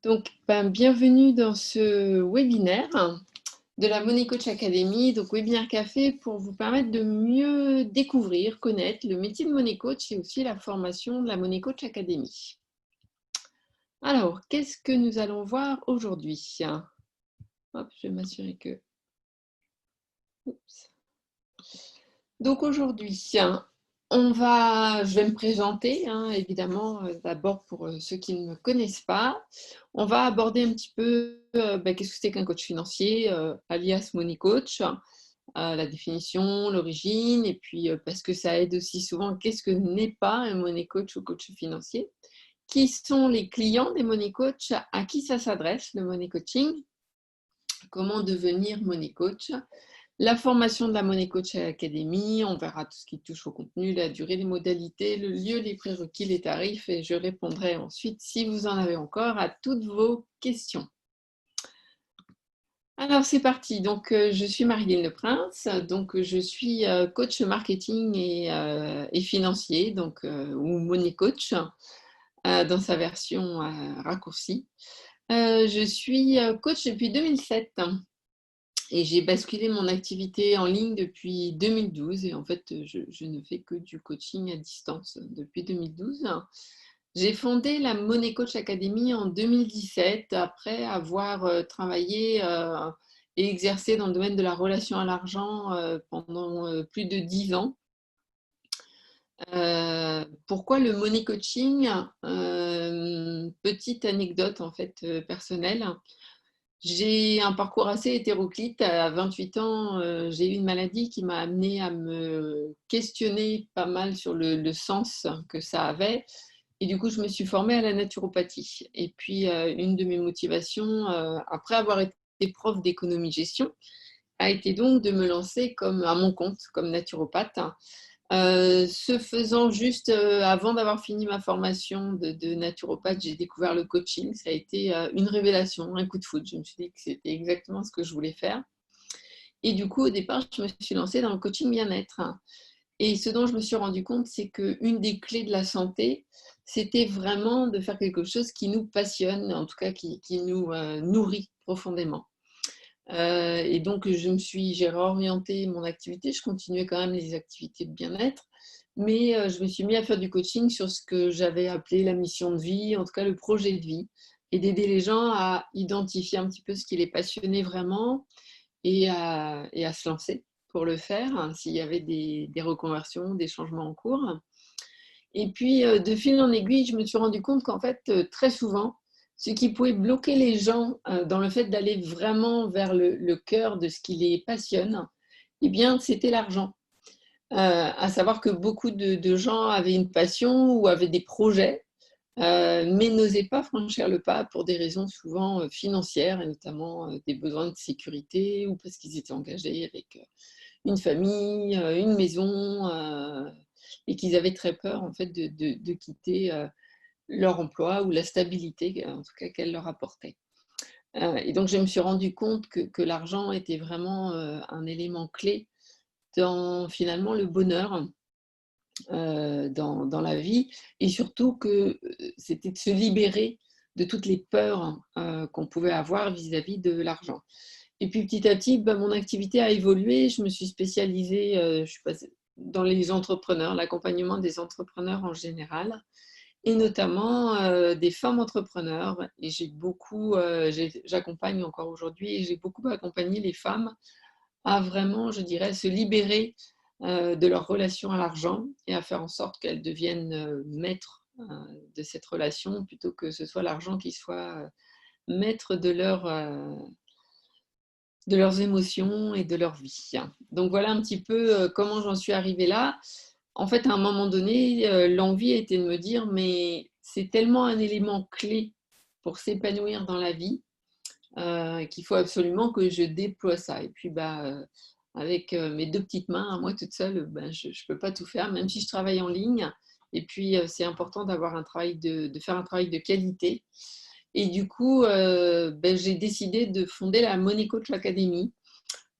Donc, bienvenue dans ce webinaire de la Money Coach Academy, donc Webinaire Café pour vous permettre de mieux découvrir, connaître le métier de Money Coach et aussi la formation de la Money Coach Academy. Alors, qu'est-ce que nous allons voir aujourd'hui? Hop, je vais m'assurer que... Oups. Donc aujourd'hui, je vais me présenter, évidemment, d'abord pour ceux qui ne me connaissent pas. On va aborder un petit peu qu'est-ce que c'est qu'un coach financier, alias Money Coach, la définition, l'origine, et puis parce que ça aide aussi souvent, qu'est-ce que n'est pas un Money Coach ou coach financier? Qui sont les clients des Money Coach? À qui ça s'adresse, le Money Coaching? Comment devenir Money Coach? La formation de la Money Coach Academy, on verra tout ce qui touche au contenu, la durée, les modalités, le lieu, les prérequis, les tarifs, et je répondrai ensuite, si vous en avez encore, à toutes vos questions. Alors c'est parti, donc je suis Marilyn Leprince, donc je suis coach marketing et financier, donc, ou Money Coach, dans sa version raccourcie. Je suis coach depuis 2007. Et j'ai basculé mon activité en ligne depuis 2012 et en fait, je ne fais que du coaching à distance depuis 2012. J'ai fondé la Money Coach Academy en 2017 après avoir travaillé et exercé dans le domaine de la relation à l'argent pendant plus de 10 ans. Pourquoi le money coaching? Petite anecdote en fait personnelle. J'ai un parcours assez hétéroclite. À 28 ans, j'ai eu une maladie qui m'a amenée à me questionner pas mal sur le sens que ça avait. Et du coup, je me suis formée à la naturopathie. Et puis, une de mes motivations, après avoir été prof d'économie-gestion, a été donc de me lancer comme à mon compte, comme naturopathe. Ce faisant, juste avant d'avoir fini ma formation de naturopathe, j'ai découvert le coaching. Ça a été une révélation, un coup de foudre. Je me suis dit que c'était exactement ce que je voulais faire. Et du coup, au départ, je me suis lancée dans le coaching bien-être. Et ce dont je me suis rendu compte, c'est qu'une des clés de la santé, c'était vraiment de faire quelque chose qui nous passionne, en tout cas qui nous nourrit profondément. Et donc, j'ai réorienté mon activité. Je continuais quand même les activités de bien-être, mais je me suis mis à faire du coaching sur ce que j'avais appelé la mission de vie, en tout cas le projet de vie, et d'aider les gens à identifier un petit peu ce qui les passionnait vraiment et à se lancer pour le faire, s'il y avait des reconversions, des changements en cours. Et puis, de fil en aiguille, je me suis rendu compte qu'en fait, très souvent, ce qui pouvait bloquer les gens dans le fait d'aller vraiment vers le cœur de ce qui les passionne, eh bien, c'était l'argent. À savoir que beaucoup de gens avaient une passion ou avaient des projets, mais n'osaient pas franchir le pas pour des raisons souvent financières, et notamment des besoins de sécurité ou parce qu'ils étaient engagés avec une famille, une maison, et qu'ils avaient très peur en fait de quitter leur emploi ou la stabilité, en tout cas qu'elle leur apportait. Et donc je me suis rendu compte que l'argent était vraiment un élément clé dans finalement le bonheur dans la vie, et surtout que c'était de se libérer de toutes les peurs qu'on pouvait avoir vis-à-vis de l'argent. Et puis petit à petit, mon activité a évolué. Je me suis spécialisée, je suis passée dans les entrepreneurs, l'accompagnement des entrepreneurs en général, et notamment des femmes entrepreneurs. Et j'accompagne encore aujourd'hui, et j'ai beaucoup accompagné les femmes à vraiment, je dirais, se libérer de leur relation à l'argent et à faire en sorte qu'elles deviennent maîtres de cette relation, plutôt que ce soit l'argent qui soit maître de leurs émotions et de leur vie. Donc voilà un petit peu comment j'en suis arrivée là. En fait, à un moment donné, l'envie a été de me dire, mais c'est tellement un élément clé pour s'épanouir dans la vie qu'il faut absolument que je déploie ça. Et puis, avec mes deux petites mains, à moi toute seule, je ne peux pas tout faire, même si je travaille en ligne. Et puis, c'est important d'avoir de faire un travail de qualité. Et du coup, j'ai décidé de fonder la Money Coach Academy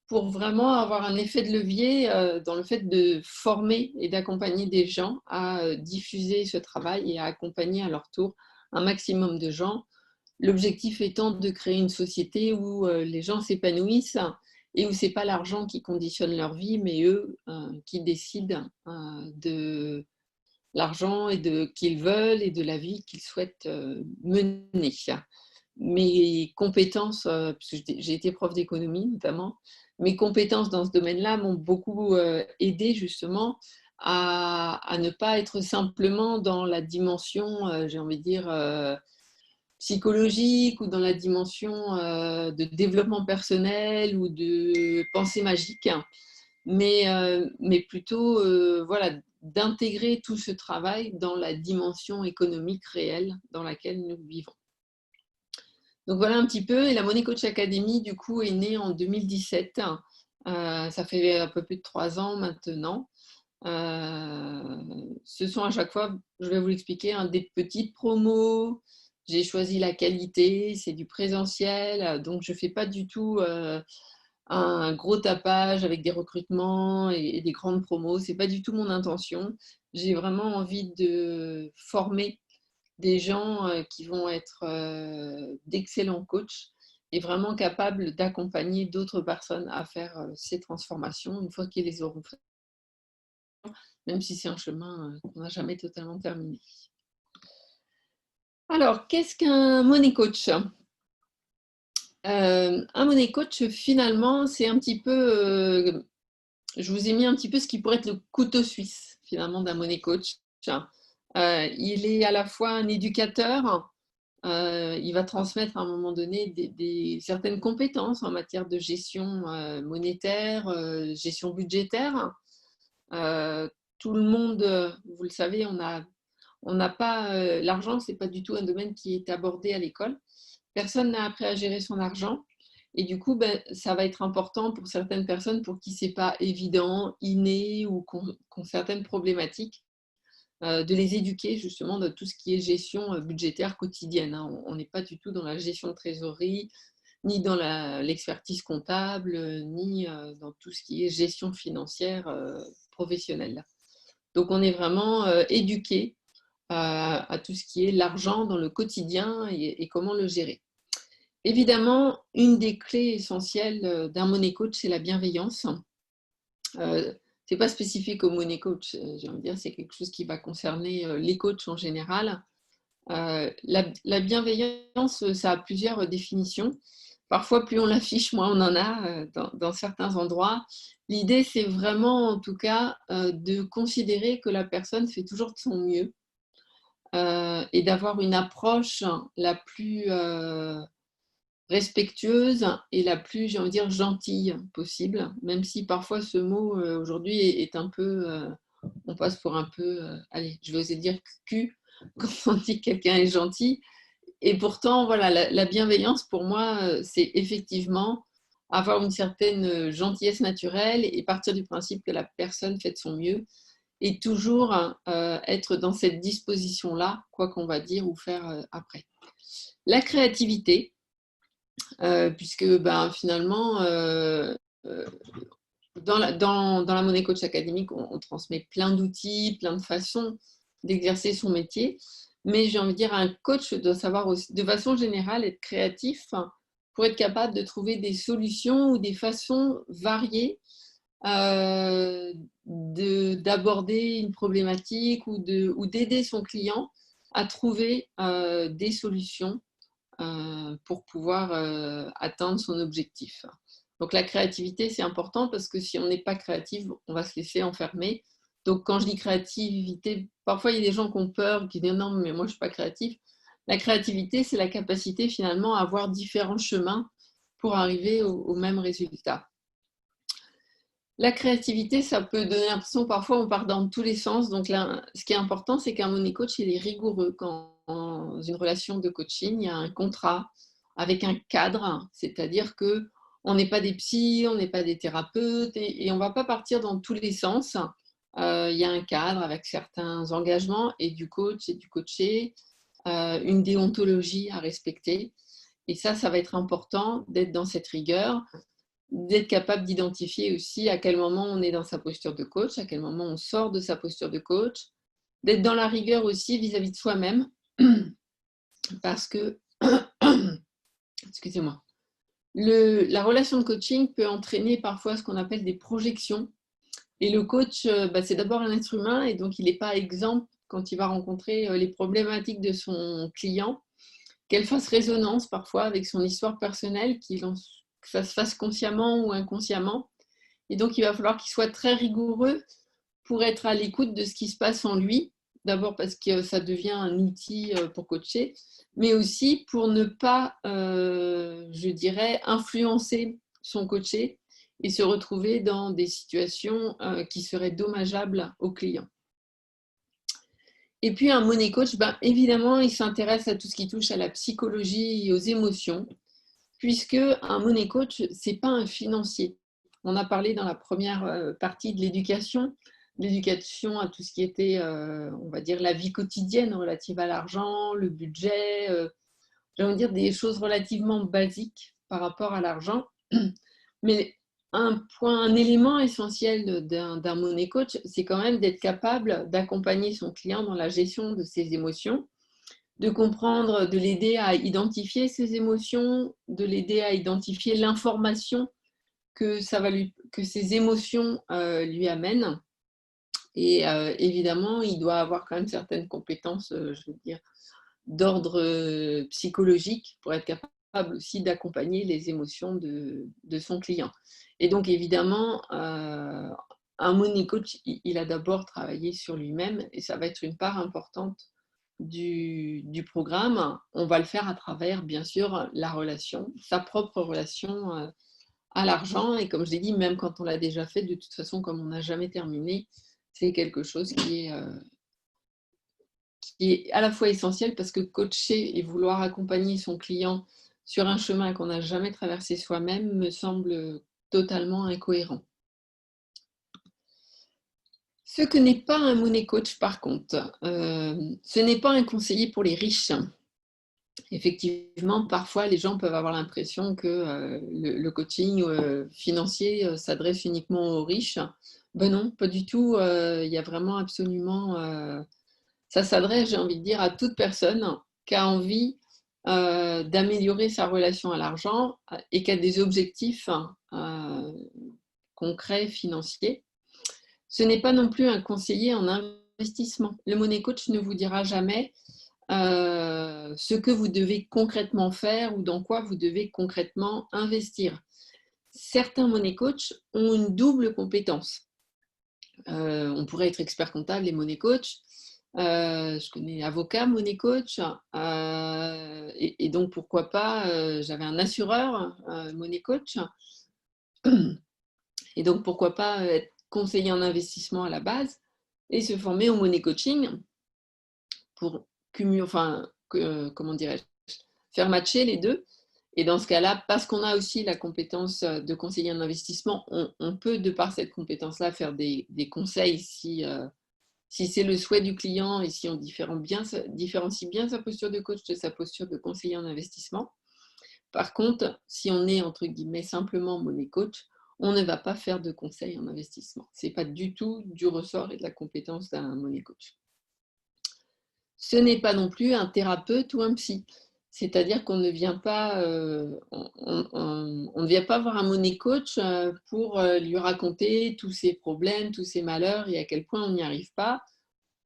pour vraiment avoir un effet de levier dans le fait de former et d'accompagner des gens à diffuser ce travail et à accompagner à leur tour un maximum de gens L'objectif étant de créer une société où les gens s'épanouissent et où ce n'est pas l'argent qui conditionne leur vie, mais eux qui décident de l'argent qu'ils veulent et de la vie qu'ils souhaitent mener. Mes compétences, parce que j'ai été prof d'économie notamment, mes compétences dans ce domaine-là m'ont beaucoup aidé justement à ne pas être simplement dans la dimension, j'ai envie de dire, psychologique ou dans la dimension de développement personnel ou de pensée magique, mais plutôt voilà, d'intégrer tout ce travail dans la dimension économique réelle dans laquelle nous vivons. Donc voilà un petit peu, et la Money Coach Academy du coup est née en 2017, ça fait un peu plus de 3 ans maintenant. Ce sont à chaque fois, je vais vous l'expliquer, des petites promos. J'ai choisi la qualité, c'est du présentiel, donc je ne fais pas du tout un gros tapage avec des recrutements et des grandes promos. Ce n'est pas du tout mon intention. J'ai vraiment envie de former des gens qui vont être d'excellents coachs et vraiment capables d'accompagner d'autres personnes à faire ces transformations une fois qu'ils les auront faites, même si c'est un chemin qu'on n'a jamais totalement terminé. Alors, qu'est-ce qu'un money coach ? Un money coach, finalement, c'est un petit peu, je vous ai mis un petit peu ce qui pourrait être le couteau suisse, finalement, d'un money coach. Il est à la fois un éducateur, il va transmettre à un moment donné certaines compétences en matière de gestion monétaire, gestion budgétaire. Tout le monde, vous le savez, on n'a pas l'argent, c'est pas du tout un domaine qui est abordé à l'école. Personne n'a appris à gérer son argent. Et du coup, ça va être important pour certaines personnes pour qui c'est pas évident, inné ou qui ont certaines problématiques, de les éduquer justement de tout ce qui est gestion budgétaire quotidienne. On n'est pas du tout dans la gestion de trésorerie, ni dans l'expertise comptable, ni dans tout ce qui est gestion financière professionnelle. Donc on est vraiment éduqué à tout ce qui est l'argent dans le quotidien et comment le gérer. Évidemment, une des clés essentielles d'un money coach, c'est la bienveillance. Ce n'est pas spécifique au money coach, j'ai envie de dire, c'est quelque chose qui va concerner les coachs en général. La bienveillance, ça a plusieurs définitions. Parfois, plus on l'affiche, moins on en a dans certains endroits. L'idée, c'est vraiment, en tout cas, de considérer que la personne fait toujours de son mieux et d'avoir une approche la plus respectueuse et la plus, j'ai envie de dire, gentille possible, même si parfois ce mot aujourd'hui est un peu, on passe pour un peu, allez, je vais oser dire cul quand on dit que quelqu'un est gentil. Et pourtant, voilà, la bienveillance pour moi, c'est effectivement avoir une certaine gentillesse naturelle et partir du principe que la personne fait de son mieux et toujours être dans cette disposition-là, quoi qu'on va dire ou faire après. La créativité, puisque finalement, dans la Money Coach académique, on transmet plein d'outils, plein de façons d'exercer son métier. Mais j'ai envie de dire, un coach doit savoir aussi, de façon générale, être créatif pour être capable de trouver des solutions ou des façons variées d'aborder une problématique ou d'aider son client à trouver des solutions pour pouvoir atteindre son objectif. Donc la créativité, c'est important parce que si on n'est pas créatif, on va se laisser enfermer. Donc quand je dis créativité, parfois il y a des gens qui ont peur, qui disent non, mais moi je ne suis pas créatif. La créativité, c'est la capacité finalement à avoir différents chemins pour arriver au même résultat. La créativité, ça peut donner l'impression, parfois on part dans tous les sens. Donc là, ce qui est important, c'est qu'un money coach, il est rigoureux. Quand dans une relation de coaching, il y a un contrat avec un cadre, c'est-à-dire que on n'est pas des psys, on n'est pas des thérapeutes et on ne va pas partir dans tous les sens. Il y a un cadre avec certains engagements et du coach et du coaché, une déontologie à respecter. Et ça va être important d'être dans cette rigueur, d'être capable d'identifier aussi à quel moment on est dans sa posture de coach, à quel moment on sort de sa posture de coach, d'être dans la rigueur aussi vis-à-vis de soi-même, parce que excusez-moi. La relation de coaching peut entraîner parfois ce qu'on appelle des projections. Et le coach, c'est d'abord un être humain et donc il n'est pas exempt quand il va rencontrer les problématiques de son client, qu'elle fasse résonance parfois avec son histoire personnelle, que ça se fasse consciemment ou inconsciemment. Et donc il va falloir qu'il soit très rigoureux pour être à l'écoute de ce qui se passe en lui, d'abord parce que ça devient un outil pour coacher, mais aussi pour ne pas, je dirais, influencer son coaché et se retrouver dans des situations qui seraient dommageables au client. Et puis un money coach, évidemment, il s'intéresse à tout ce qui touche à la psychologie et aux émotions, puisque un money coach, ce n'est pas un financier. On a parlé dans la première partie de l'éducation à tout ce qui était, on va dire, la vie quotidienne relative à l'argent, le budget, j'ai envie de dire des choses relativement basiques par rapport à l'argent. Mais un élément essentiel d'un money coach, c'est quand même d'être capable d'accompagner son client dans la gestion de ses émotions, de comprendre, de l'aider à identifier ses émotions, de l'aider à identifier l'information que ces émotions lui amènent. Et évidemment, il doit avoir quand même certaines compétences, je veux dire, d'ordre psychologique pour être capable aussi d'accompagner les émotions de son client. Et donc, évidemment, un money coach, il a d'abord travaillé sur lui-même et ça va être une part importante du programme. On va le faire à travers, bien sûr, la relation, sa propre relation à l'argent. Et comme je l'ai dit, même quand on l'a déjà fait, de toute façon, comme on n'a jamais terminé, c'est quelque chose qui est à la fois essentiel parce que coacher et vouloir accompagner son client sur un chemin qu'on n'a jamais traversé soi-même me semble totalement incohérent. Ce que n'est pas un money coach, par contre, ce n'est pas un conseiller pour les riches. Effectivement, parfois, les gens peuvent avoir l'impression que le coaching financier s'adresse uniquement aux riches. Ben non, pas du tout. Il y a vraiment absolument... ça s'adresse, j'ai envie de dire, à toute personne qui a envie d'améliorer sa relation à l'argent et qui a des objectifs concrets, financiers. Ce n'est pas non plus un conseiller en investissement. Le money coach ne vous dira jamais ce que vous devez concrètement faire ou dans quoi vous devez concrètement investir. Certains money coach ont une double compétence. On pourrait être expert comptable et money coach. Je connais avocat, money coach, et donc pourquoi pas, j'avais un assureur, money coach, et donc pourquoi pas être conseiller en investissement à la base et se former au money coaching pour comment dirais-je, faire matcher les deux. Et dans ce cas-là, parce qu'on a aussi la compétence de conseiller en investissement, on peut, de par cette compétence-là, faire des conseils si c'est le souhait du client et si on différencie bien sa posture de coach de sa posture de conseiller en investissement. Par contre, si on est, entre guillemets, simplement money coach, on ne va pas faire de conseils en investissement. Ce n'est pas du tout du ressort et de la compétence d'un money coach. Ce n'est pas non plus un thérapeute ou un psy. C'est-à-dire qu'on ne vient pas, on ne vient pas voir un money coach pour lui raconter tous ses problèmes, tous ses malheurs et à quel point on n'y arrive pas.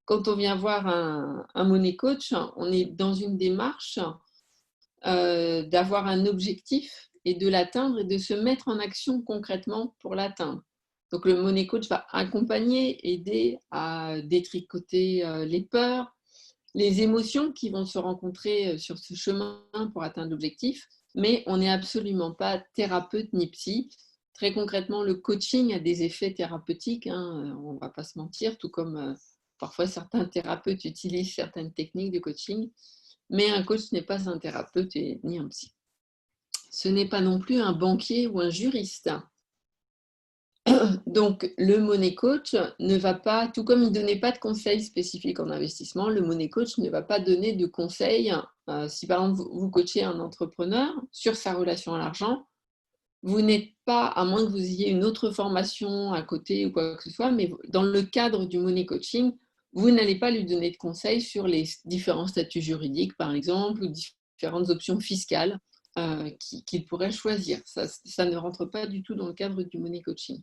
Quand on vient voir un money coach, on est dans une démarche d'avoir un objectif et de l'atteindre et de se mettre en action concrètement pour l'atteindre. Donc le money coach va accompagner, aider à détricoter les peurs, les émotions qui vont se rencontrer sur ce chemin pour atteindre l'objectif, mais on n'est absolument pas thérapeute ni psy. Très concrètement, le coaching a des effets thérapeutiques, on ne va pas se mentir, tout comme parfois certains thérapeutes utilisent certaines techniques de coaching, mais un coach n'est pas un thérapeute ni un psy. Ce n'est pas non plus un banquier ou un juriste. Donc, le money coach ne va pas, tout comme il ne donnait pas de conseils spécifiques en investissement, le money coach ne va pas donner de conseils. Si par exemple vous coachez un entrepreneur sur sa relation à l'argent, vous n'êtes pas, à moins que vous ayez une autre formation à côté ou quoi que ce soit, mais dans le cadre du money coaching, vous n'allez pas lui donner de conseils sur les différents statuts juridiques, par exemple, ou différentes options fiscales qu'ils pourraient choisir. Ça ne rentre pas du tout dans le cadre du money coaching.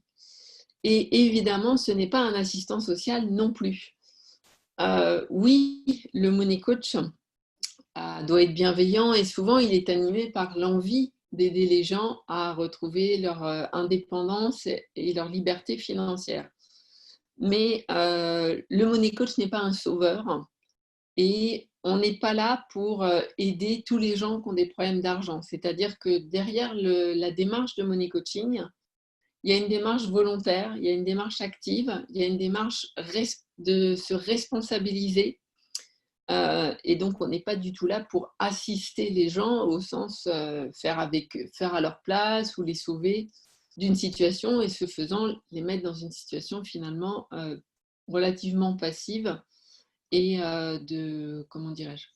Et évidemment, ce n'est pas un assistant social non plus. Oui, le money coach doit être bienveillant et souvent il est animé par l'envie d'aider les gens à retrouver leur indépendance et leur liberté financière. Mais le money coach n'est pas un sauveur et on n'est pas là pour aider tous les gens qui ont des problèmes d'argent. C'est-à-dire que derrière la démarche de money coaching, il y a une démarche volontaire, il y a une démarche active, il y a une démarche de se responsabiliser. Et donc, on n'est pas du tout là pour assister les gens au sens faire à leur place ou les sauver d'une situation et ce faisant, les mettre dans une situation finalement relativement passive et comment dirais-je,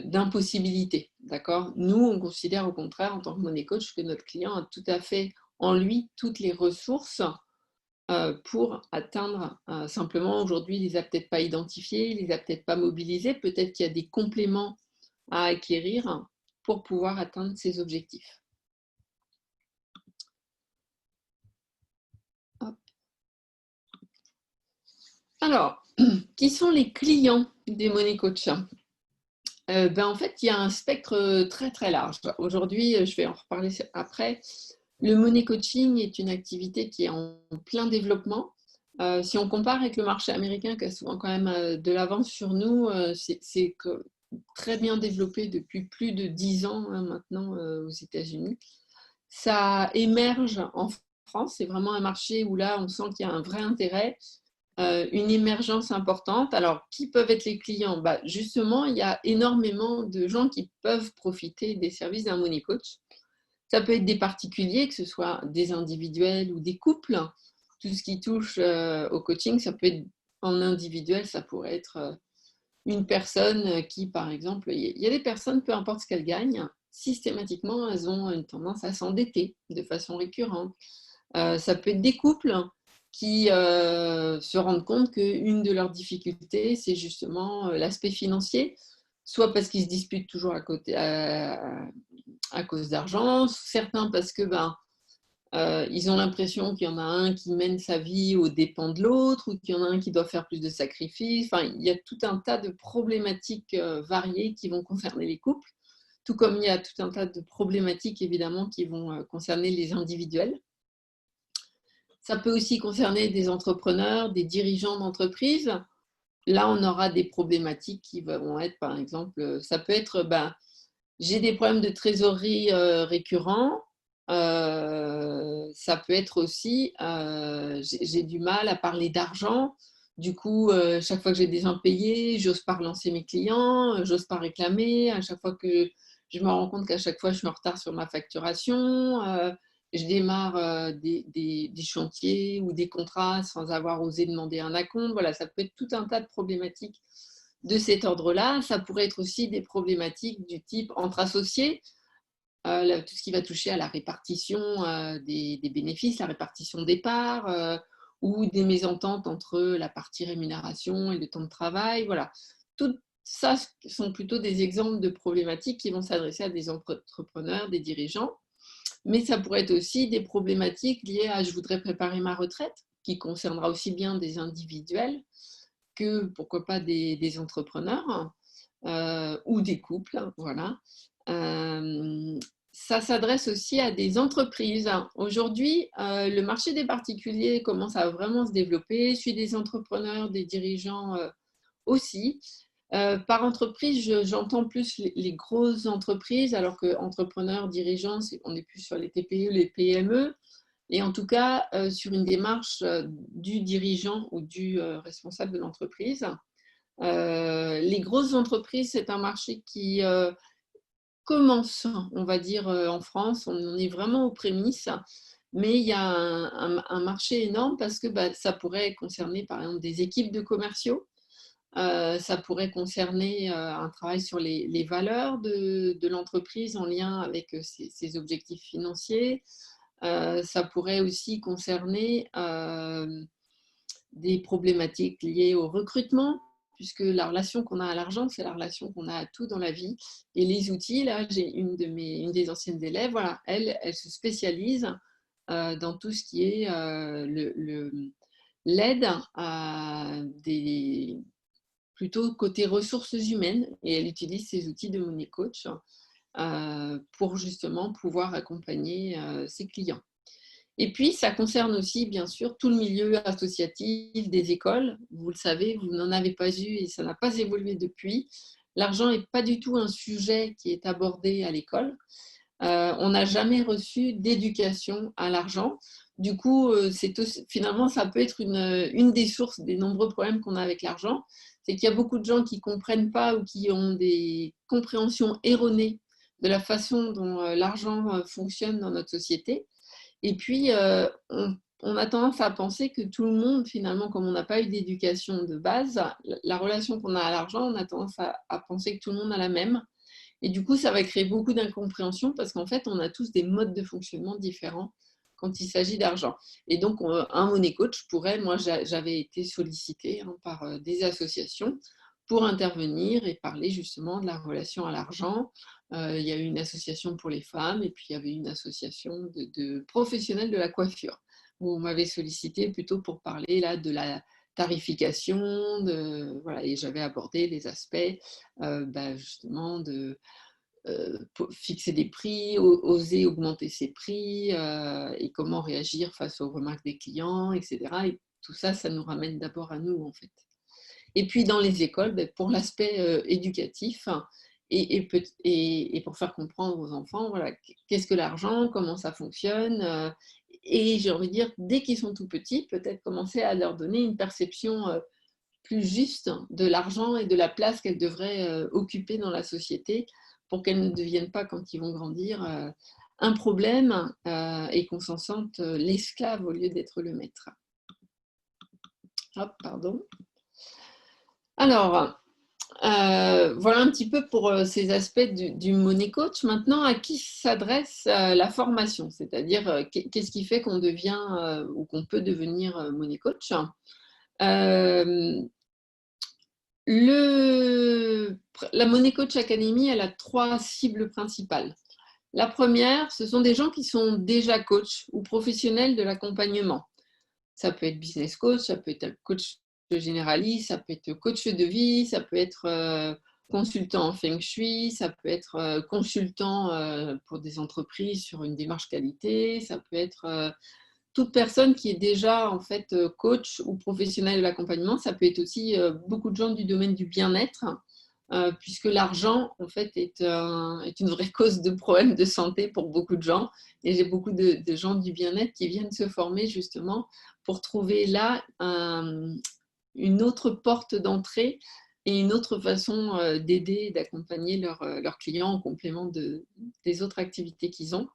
d'impossibilité. D'accord ? Nous, on considère au contraire, en tant que money coach, que notre client a tout à fait en lui toutes les ressources pour atteindre, simplement aujourd'hui, il ne les a peut-être pas identifiés, il ne les a peut-être pas mobilisés, peut-être qu'il y a des compléments à acquérir pour pouvoir atteindre ses objectifs. Hop. Alors, qui sont les clients des money coachs ? En fait, il y a un spectre très très large. Aujourd'hui, je vais en reparler après. Le money coaching est une activité qui est en plein développement. Si on compare avec le marché américain qui a souvent quand même de l'avance sur nous, c'est très bien développé depuis plus de 10 ans maintenant aux États-Unis. Ça émerge en France, c'est vraiment un marché où là on sent qu'il y a un vrai intérêt, une émergence importante. Alors, qui peuvent être les clients ? Justement, il y a énormément de gens qui peuvent profiter des services d'un money coach. Ça peut être des particuliers, que ce soit des individuels ou des couples. Tout ce qui touche au coaching, ça peut être en individuel, ça pourrait être une personne qui, par exemple, il y a des personnes, peu importe ce qu'elles gagnent, systématiquement, elles ont une tendance à s'endetter de façon récurrente. Ça peut être des couples qui se rendent compte qu'une de leurs difficultés, c'est justement l'aspect financier, soit parce qu'ils se disputent toujours à cause d'argent, certains parce que ils ont l'impression qu'il y en a un qui mène sa vie aux dépens de l'autre, ou qu'il y en a un qui doit faire plus de sacrifices. Enfin, il y a tout un tas de problématiques variées qui vont concerner les couples, tout comme il y a tout un tas de problématiques évidemment qui vont concerner les individuels. Ça peut aussi concerner des entrepreneurs, des dirigeants d'entreprise. Là, on aura des problématiques qui vont être, par exemple, ça peut être, j'ai des problèmes de trésorerie récurrents. Ça peut être aussi, j'ai du mal à parler d'argent. Du coup, chaque fois que j'ai des impayés, j'ose pas relancer mes clients, j'ose pas réclamer. À chaque fois que je me rends compte qu'à chaque fois, je suis en retard sur ma facturation. Je démarre des chantiers ou des contrats sans avoir osé demander un acompte. Voilà, ça peut être tout un tas de problématiques de cet ordre-là. Ça pourrait être aussi des problématiques du type entre associés, tout ce qui va toucher à la répartition des bénéfices, la répartition des parts, ou des mésententes entre la partie rémunération et le temps de travail. Voilà. Tout ça sont plutôt des exemples de problématiques qui vont s'adresser à des entrepreneurs, des dirigeants. Mais ça pourrait être aussi des problématiques liées à « je voudrais préparer ma retraite », qui concernera aussi bien des individuels que, pourquoi pas, des entrepreneurs ou des couples. Voilà. Ça s'adresse aussi à des entreprises. Aujourd'hui, le marché des particuliers commence à vraiment se développer, celui des entrepreneurs, des dirigeants aussi. Par entreprise, j'entends plus les grosses entreprises, alors que entrepreneurs, dirigeants, on est plus sur les TPE, les PME, et en tout cas sur une démarche du dirigeant ou du responsable de l'entreprise. Les grosses entreprises, c'est un marché qui commence, on va dire, en France. On est vraiment aux prémices, mais il y a un marché énorme parce que ça pourrait concerner, par exemple, des équipes de commerciaux. Ça pourrait concerner un travail sur les valeurs de l'entreprise en lien avec ses objectifs financiers. Ça pourrait aussi concerner des problématiques liées au recrutement, puisque la relation qu'on a à l'argent, c'est la relation qu'on a à tout dans la vie. Et les outils, là, j'ai une des anciennes élèves, voilà, elle se spécialise dans tout ce qui est l'aide à plutôt côté ressources humaines, et elle utilise ces outils de Money Coach pour justement pouvoir accompagner ses clients. Et puis, ça concerne aussi, bien sûr, tout le milieu associatif des écoles. Vous le savez, vous n'en avez pas eu et ça n'a pas évolué depuis. L'argent n'est pas du tout un sujet qui est abordé à l'école. On n'a jamais reçu d'éducation à l'argent. Du coup, finalement, ça peut être une des sources des nombreux problèmes qu'on a avec l'argent. C'est qu'il y a beaucoup de gens qui ne comprennent pas ou qui ont des compréhensions erronées de la façon dont l'argent fonctionne dans notre société. Et puis, on a tendance à penser que tout le monde, finalement, comme on n'a pas eu d'éducation de base, la relation qu'on a à l'argent, on a tendance à penser que tout le monde a la même. Et du coup, ça va créer beaucoup d'incompréhension parce qu'en fait, on a tous des modes de fonctionnement différents quand il s'agit d'argent. Et donc, un money coach pourrait, moi, j'avais été sollicitée par des associations pour intervenir et parler justement de la relation à l'argent. Il y a eu une association pour les femmes et puis il y avait une association de professionnels de la coiffure où on m'avait sollicité plutôt pour parler là de la tarification, voilà, et j'avais abordé les aspects justement de fixer des prix, oser augmenter ses prix et comment réagir face aux remarques des clients, etc. Et tout ça, ça nous ramène d'abord à nous en fait. Et puis dans les écoles, pour l'aspect éducatif et pour faire comprendre aux enfants, voilà, qu'est-ce que l'argent, comment ça fonctionne. Et j'ai envie de dire, dès qu'ils sont tout petits, peut-être commencer à leur donner une perception plus juste de l'argent et de la place qu'elles devraient occuper dans la société pour qu'elles ne deviennent pas, quand ils vont grandir, un problème et qu'on s'en sente l'esclave au lieu d'être le maître. Hop, pardon. Alors, voilà un petit peu pour ces aspects du Money Coach. Maintenant, à qui s'adresse la formation? C'est-à-dire, qu'est-ce qui fait qu'on devient ou qu'on peut devenir Money Coach? La Money Coach Academy, elle a 3 cibles principales. La première, ce sont des gens qui sont déjà coachs ou professionnels de l'accompagnement. Ça peut être business coach, ça peut être coach généraliste, ça peut être coach de vie, ça peut être consultant en feng shui, ça peut être consultant pour des entreprises sur une démarche qualité, ça peut être toute personne qui est déjà en fait coach ou professionnel de l'accompagnement. Ça peut être aussi beaucoup de gens du domaine du bien-être, puisque l'argent en fait est une vraie cause de problèmes de santé pour beaucoup de gens. Et j'ai beaucoup de gens du bien-être qui viennent se former justement pour trouver là une autre porte d'entrée et une autre façon d'aider et d'accompagner leurs clients en complément des autres activités qu'ils ont.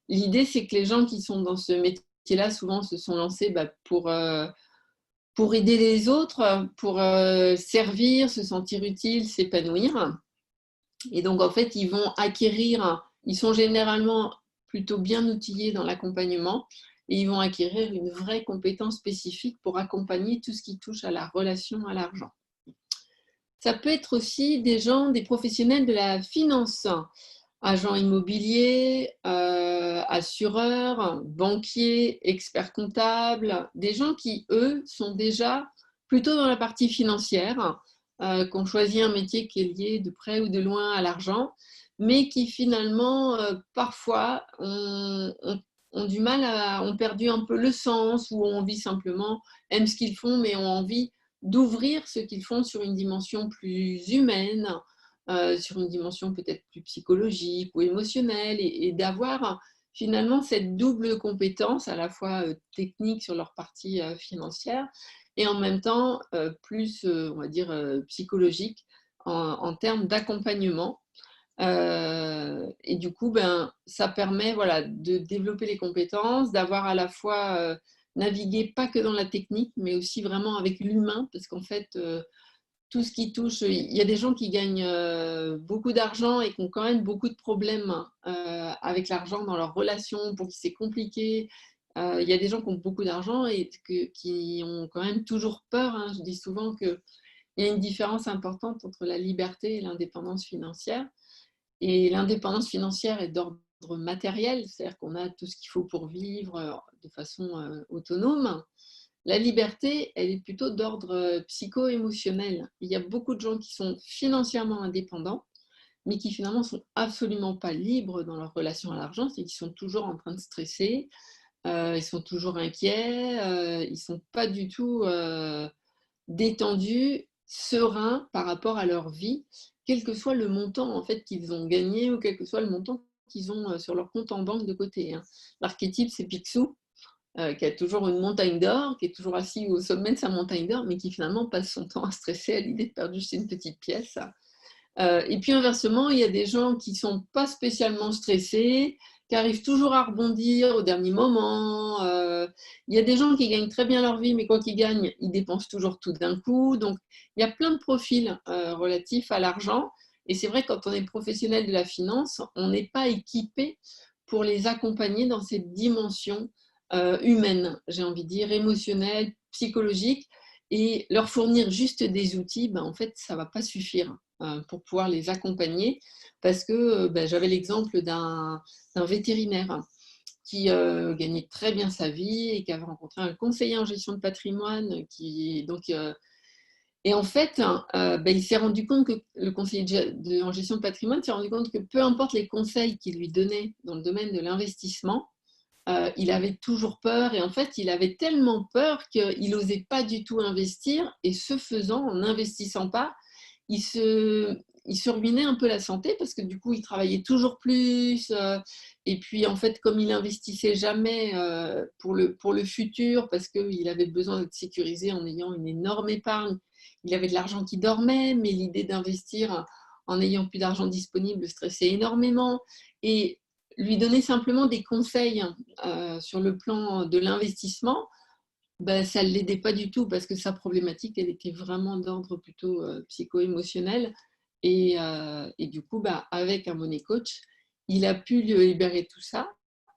L'idée, c'est que les gens qui sont dans ce métier-là, souvent, se sont lancés pour aider les autres, pour servir, se sentir utile, s'épanouir. Et donc, en fait, ils vont acquérir, ils sont généralement plutôt bien outillés dans l'accompagnement et ils vont acquérir une vraie compétence spécifique pour accompagner tout ce qui touche à la relation à l'argent. Ça peut être aussi des professionnels de la finance, agents immobiliers, assureurs, banquiers, experts comptables, des gens qui, eux, sont déjà plutôt dans la partie financière, qui ont choisi un métier qui est lié de près ou de loin à l'argent, mais qui finalement, parfois, ont du mal, ont perdu un peu le sens ou ont envie simplement, aiment ce qu'ils font, mais ont envie d'ouvrir ce qu'ils font sur une dimension plus humaine, sur une dimension peut-être plus psychologique ou émotionnelle et d'avoir finalement cette double compétence à la fois technique sur leur partie financière et en même temps plus, on va dire, psychologique en termes d'accompagnement. Et du coup, ça permet voilà, de développer les compétences, d'avoir à la fois navigué pas que dans la technique, mais aussi vraiment avec l'humain, parce qu'en fait, tout ce qui touche, il y a des gens qui gagnent beaucoup d'argent et qui ont quand même beaucoup de problèmes avec l'argent dans leurs relations, pour qui c'est compliqué. Il y a des gens qui ont beaucoup d'argent et qui ont quand même toujours peur, hein. Je dis souvent qu'il y a une différence importante entre la liberté et l'indépendance financière. Et l'indépendance financière est d'ordre matériel, c'est-à-dire qu'on a tout ce qu'il faut pour vivre de façon autonome. La liberté, elle est plutôt d'ordre psycho-émotionnel. Il y a beaucoup de gens qui sont financièrement indépendants, mais qui finalement sont absolument pas libres dans leur relation à l'argent, c'est qu'ils sont toujours en train de stresser, ils sont toujours inquiets, ils sont pas du tout détendus, sereins par rapport à leur vie, quel que soit le montant en fait qu'ils ont gagné ou quel que soit le montant qu'ils ont sur leur compte en banque de côté, hein. L'archétype, c'est Picsou, qui a toujours une montagne d'or, qui est toujours assis au sommet de sa montagne d'or, mais qui finalement passe son temps à stresser à l'idée de perdre juste une petite pièce. Et puis inversement, il y a des gens qui ne sont pas spécialement stressés, qui arrivent toujours à rebondir au dernier moment. Il y a des gens qui gagnent très bien leur vie, mais quoi qu'ils gagnent, ils dépensent toujours tout d'un coup. Donc, il y a plein de profils relatifs à l'argent. Et c'est vrai, quand on est professionnel de la finance, on n'est pas équipé pour les accompagner dans cette dimension humaine, j'ai envie de dire, émotionnelle, psychologique. Et leur fournir juste des outils, ben, en fait, ça ne va pas suffire pour pouvoir les accompagner, parce que j'avais l'exemple d'un vétérinaire qui gagnait très bien sa vie et qui avait rencontré un conseiller en gestion de patrimoine et en fait, il s'est rendu compte que le conseiller en gestion de patrimoine s'est rendu compte que peu importe les conseils qu'il lui donnait dans le domaine de l'investissement, il avait toujours peur et en fait, il avait tellement peur qu'il n'osait pas du tout investir et ce faisant, en n'investissant pas, il se ruinait un peu la santé parce que du coup, il travaillait toujours plus. Et puis, en fait, comme il investissait jamais pour le futur parce qu'il avait besoin d'être sécurisé en ayant une énorme épargne, il avait de l'argent qui dormait, mais l'idée d'investir en n'ayant plus d'argent disponible le stressait énormément. Et lui donner simplement des conseils sur le plan de l'investissement, ça ne l'aidait pas du tout parce que sa problématique, elle était vraiment d'ordre plutôt psycho-émotionnel. Et du coup, avec un money coach, il a pu lui libérer tout ça.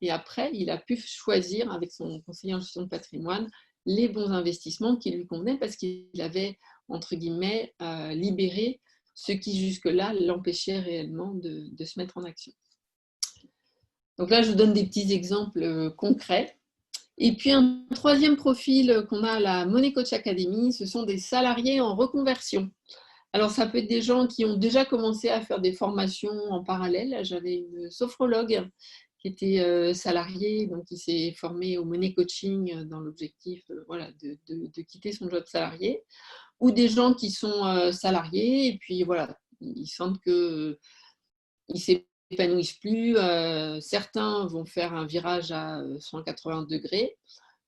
Et après, il a pu choisir avec son conseiller en gestion de patrimoine les bons investissements qui lui convenaient parce qu'il avait, entre guillemets, libéré ce qui jusque-là l'empêchait réellement de se mettre en action. Donc là, je vous donne des petits exemples concrets. Et puis un troisième profil qu'on a à la Money Coach Academy, ce sont des salariés en reconversion. Alors ça peut être des gens qui ont déjà commencé à faire des formations en parallèle. J'avais une sophrologue qui était salariée, donc qui s'est formée au Money Coaching dans l'objectif de quitter son job salarié. Ou des gens qui sont salariés et puis voilà, ils sentent qu'ils s'épanouissent plus. Certains vont faire un virage à 180 degrés,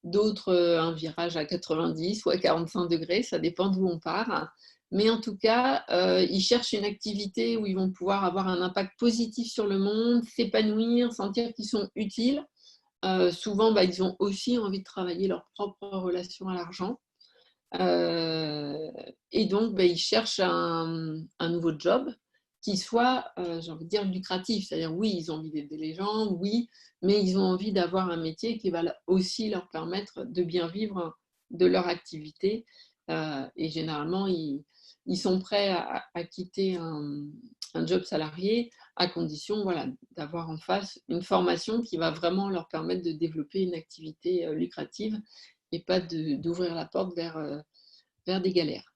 d'autres un virage à 90 ou à 45 degrés, ça dépend d'où on part. Mais en tout cas, ils cherchent une activité où ils vont pouvoir avoir un impact positif sur le monde, s'épanouir, sentir qu'ils sont utiles. Souvent, ils ont aussi envie de travailler leur propre relation à l'argent. Et donc, ils cherchent un nouveau job qui soit, j'ai envie de dire, lucratif. C'est-à-dire, oui, ils ont envie d'aider les gens, oui, mais ils ont envie d'avoir un métier qui va aussi leur permettre de bien vivre de leur activité. Et généralement, ils sont prêts à quitter un job salarié à condition d'avoir en face une formation qui va vraiment leur permettre de développer une activité lucrative et pas d'ouvrir la porte vers des galères.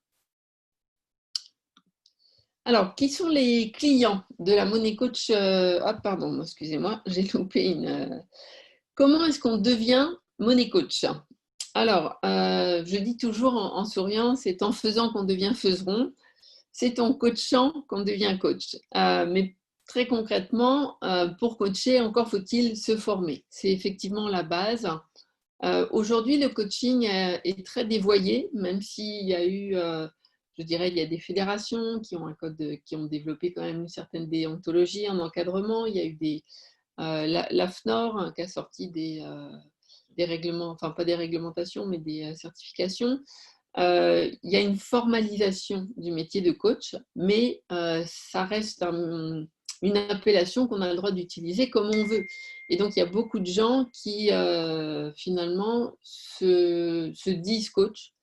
Alors, qui sont les clients de la Money Coach pardon, excusez-moi, j'ai loupé une... Comment est-ce qu'on devient Money Coach? Alors, je dis toujours en souriant, c'est en faisant qu'on devient faiseron, c'est en coachant qu'on devient coach. Mais très concrètement, pour coacher, encore faut-il se former. C'est effectivement la base. Aujourd'hui, le coaching est très dévoyé, même s'il y a eu, je dirais, il y a des fédérations qui ont qui ont développé quand même une certaine déontologie, un encadrement. Il y a eu l'AFNOR qui a sorti des règlements, enfin pas des réglementations, mais des certifications. Il y a une formalisation du métier de coach, mais ça reste une appellation qu'on a le droit d'utiliser comme on veut. Et donc, il y a beaucoup de gens qui, finalement, se disent coach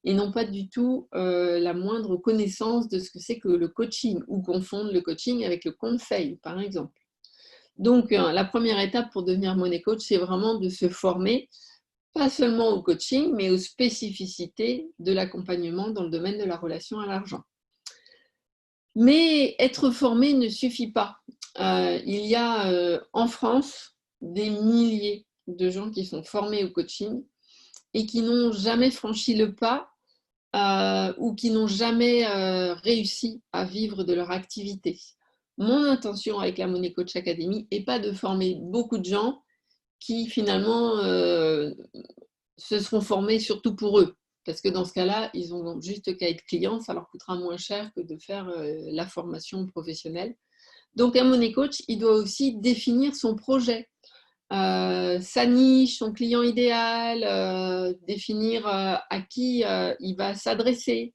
et n'ont pas du tout la moindre connaissance de ce que c'est que le coaching, ou confondent le coaching avec le conseil, par exemple. Donc, la première étape pour devenir money coach, c'est vraiment de se former, pas seulement au coaching, mais aux spécificités de l'accompagnement dans le domaine de la relation à l'argent. Mais être formé ne suffit pas. Il y a en France des milliers de gens qui sont formés au coaching et qui n'ont jamais franchi le pas ou qui n'ont jamais réussi à vivre de leur activité. Mon intention avec la Money Coach Academy n'est pas de former beaucoup de gens qui finalement se seront formés surtout pour eux. Parce que dans ce cas-là, ils ont juste qu'à être clients, ça leur coûtera moins cher que de faire la formation professionnelle. Donc un money coach, il doit aussi définir son projet, sa niche, son client idéal, définir à qui il va s'adresser,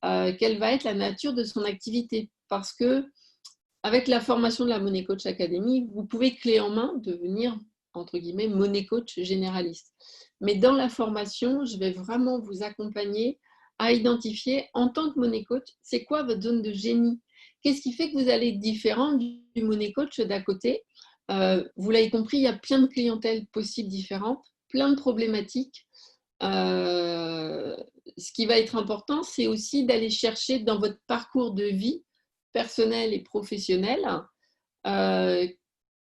quelle va être la nature de son activité. Parce que avec la formation de la Money Coach Academy, vous pouvez clé en main devenir, entre guillemets, money coach généraliste. Mais dans la formation, je vais vraiment vous accompagner à identifier, en tant que money coach, c'est quoi votre zone de génie? Qu'est-ce qui fait que vous allez être différent du money coach d'à côté? Vous l'avez compris, il y a plein de clientèles possibles différentes, plein de problématiques. Ce qui va être important, c'est aussi d'aller chercher dans votre parcours de vie personnel et professionnel,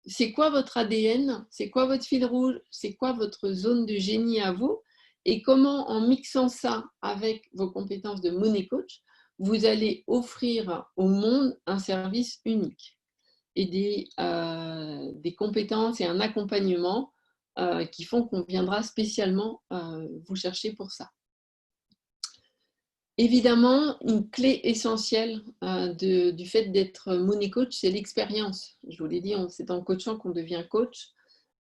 c'est quoi votre ADN, c'est quoi votre fil rouge, c'est quoi votre zone de génie à vous, et comment, en mixant ça avec vos compétences de money coach, vous allez offrir au monde un service unique et des compétences et un accompagnement qui font qu'on viendra spécialement vous chercher pour ça. Évidemment, une clé essentielle du fait d'être money coach, c'est l'expérience. Je vous l'ai dit, c'est en coachant qu'on devient coach.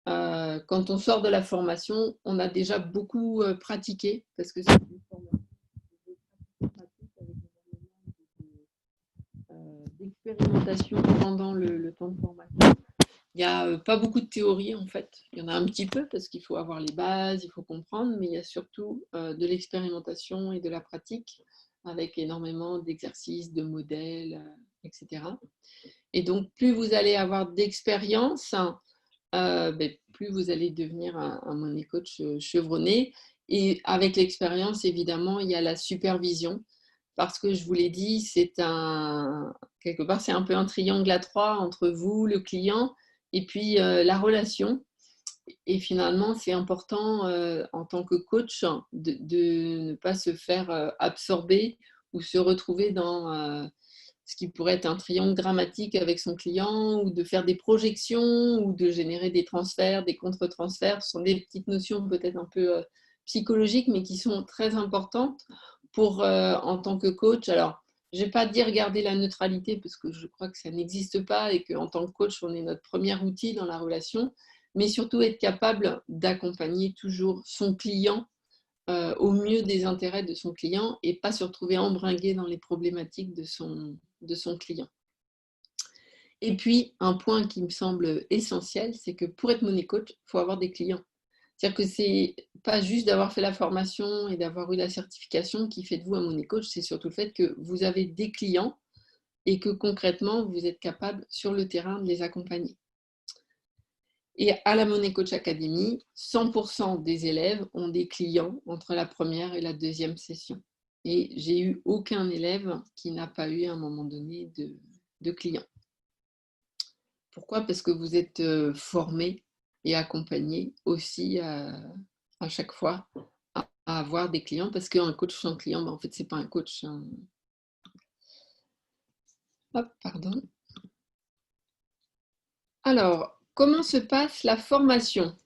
Quand on sort de la formation, on a déjà beaucoup pratiqué, parce que c'est une formation d'expérimentation pendant le temps de formation. Il n'y a pas beaucoup de théorie en fait. Il y en a un petit peu parce qu'il faut avoir les bases, il faut comprendre, mais il y a surtout de l'expérimentation et de la pratique avec énormément d'exercices, de modèles, etc. Et donc, plus vous allez avoir d'expérience, plus vous allez devenir un money coach chevronné. Et avec l'expérience, évidemment, il y a la supervision. Parce que je vous l'ai dit, quelque part, c'est un peu un triangle à trois entre vous, le client, et puis la relation. Et finalement, c'est important en tant que coach de ne pas se faire absorber ou se retrouver dans ce qui pourrait être un triangle dramatique avec son client, ou de faire des projections, ou de générer des transferts, des contre-transferts. Ce sont des petites notions peut-être un peu psychologiques, mais qui sont très importantes pour, en tant que coach. Alors, je ne vais pas dire garder la neutralité, parce que je crois que ça n'existe pas, et qu'en tant que coach, on est notre premier outil dans la relation, mais surtout être capable d'accompagner toujours son client au mieux des intérêts de son client, et pas se retrouver embringué dans les problématiques de son client. Et puis, un point qui me semble essentiel, c'est que pour être money coach, il faut avoir des clients. C'est-à-dire que c'est pas juste d'avoir fait la formation et d'avoir eu la certification qui fait de vous un money coach, c'est surtout le fait que vous avez des clients et que concrètement, vous êtes capable sur le terrain de les accompagner. Et à la Money Coach Academy, 100% des élèves ont des clients entre la première et la deuxième session. Et j'ai eu aucun élève qui n'a pas eu à un moment donné de client. Pourquoi? Parce que vous êtes formé et accompagné aussi à chaque fois à avoir des clients, parce qu'un coach sans client, en fait, ce n'est pas un coach. Hop, pardon. Alors, comment se passe la formation?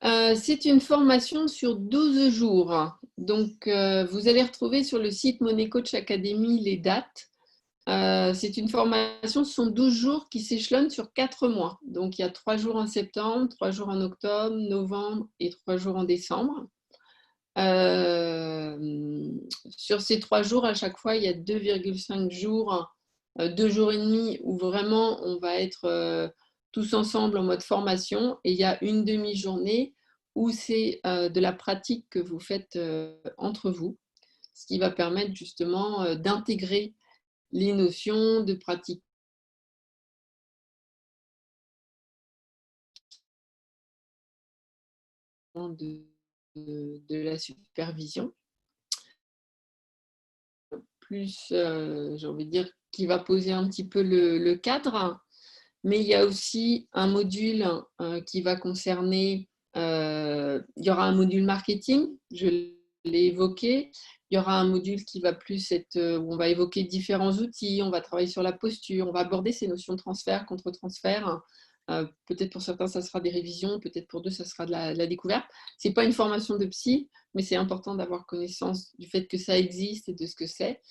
C'est une formation sur 12 jours. Donc, vous allez retrouver sur le site Money Coach Academy les dates. C'est une formation, ce sont 12 jours qui s'échelonnent sur 4 mois. Donc, il y a 3 jours en septembre, 3 jours en octobre, novembre et 3 jours en décembre. Sur ces 3 jours, à chaque fois, il y a 2,5 jours 2 jours et demi où vraiment on va être tous ensemble en mode formation, et il y a une demi-journée où c'est de la pratique que vous faites entre vous, ce qui va permettre justement d'intégrer les notions de pratique de la supervision, plus, j'ai envie de dire, qui va poser un petit peu le cadre. Mais il y a aussi un module qui va concerner, il y aura un module marketing, je l'ai évoqué. Il y aura un module qui va plus être, où on va évoquer différents outils, on va travailler sur la posture, on va aborder ces notions de transfert, contre-transfert. Peut-être pour certains, ça sera des révisions, peut-être pour d'autres, ça sera de la découverte. Ce n'est pas une formation de psy, mais c'est important d'avoir connaissance du fait que ça existe et de ce que c'est.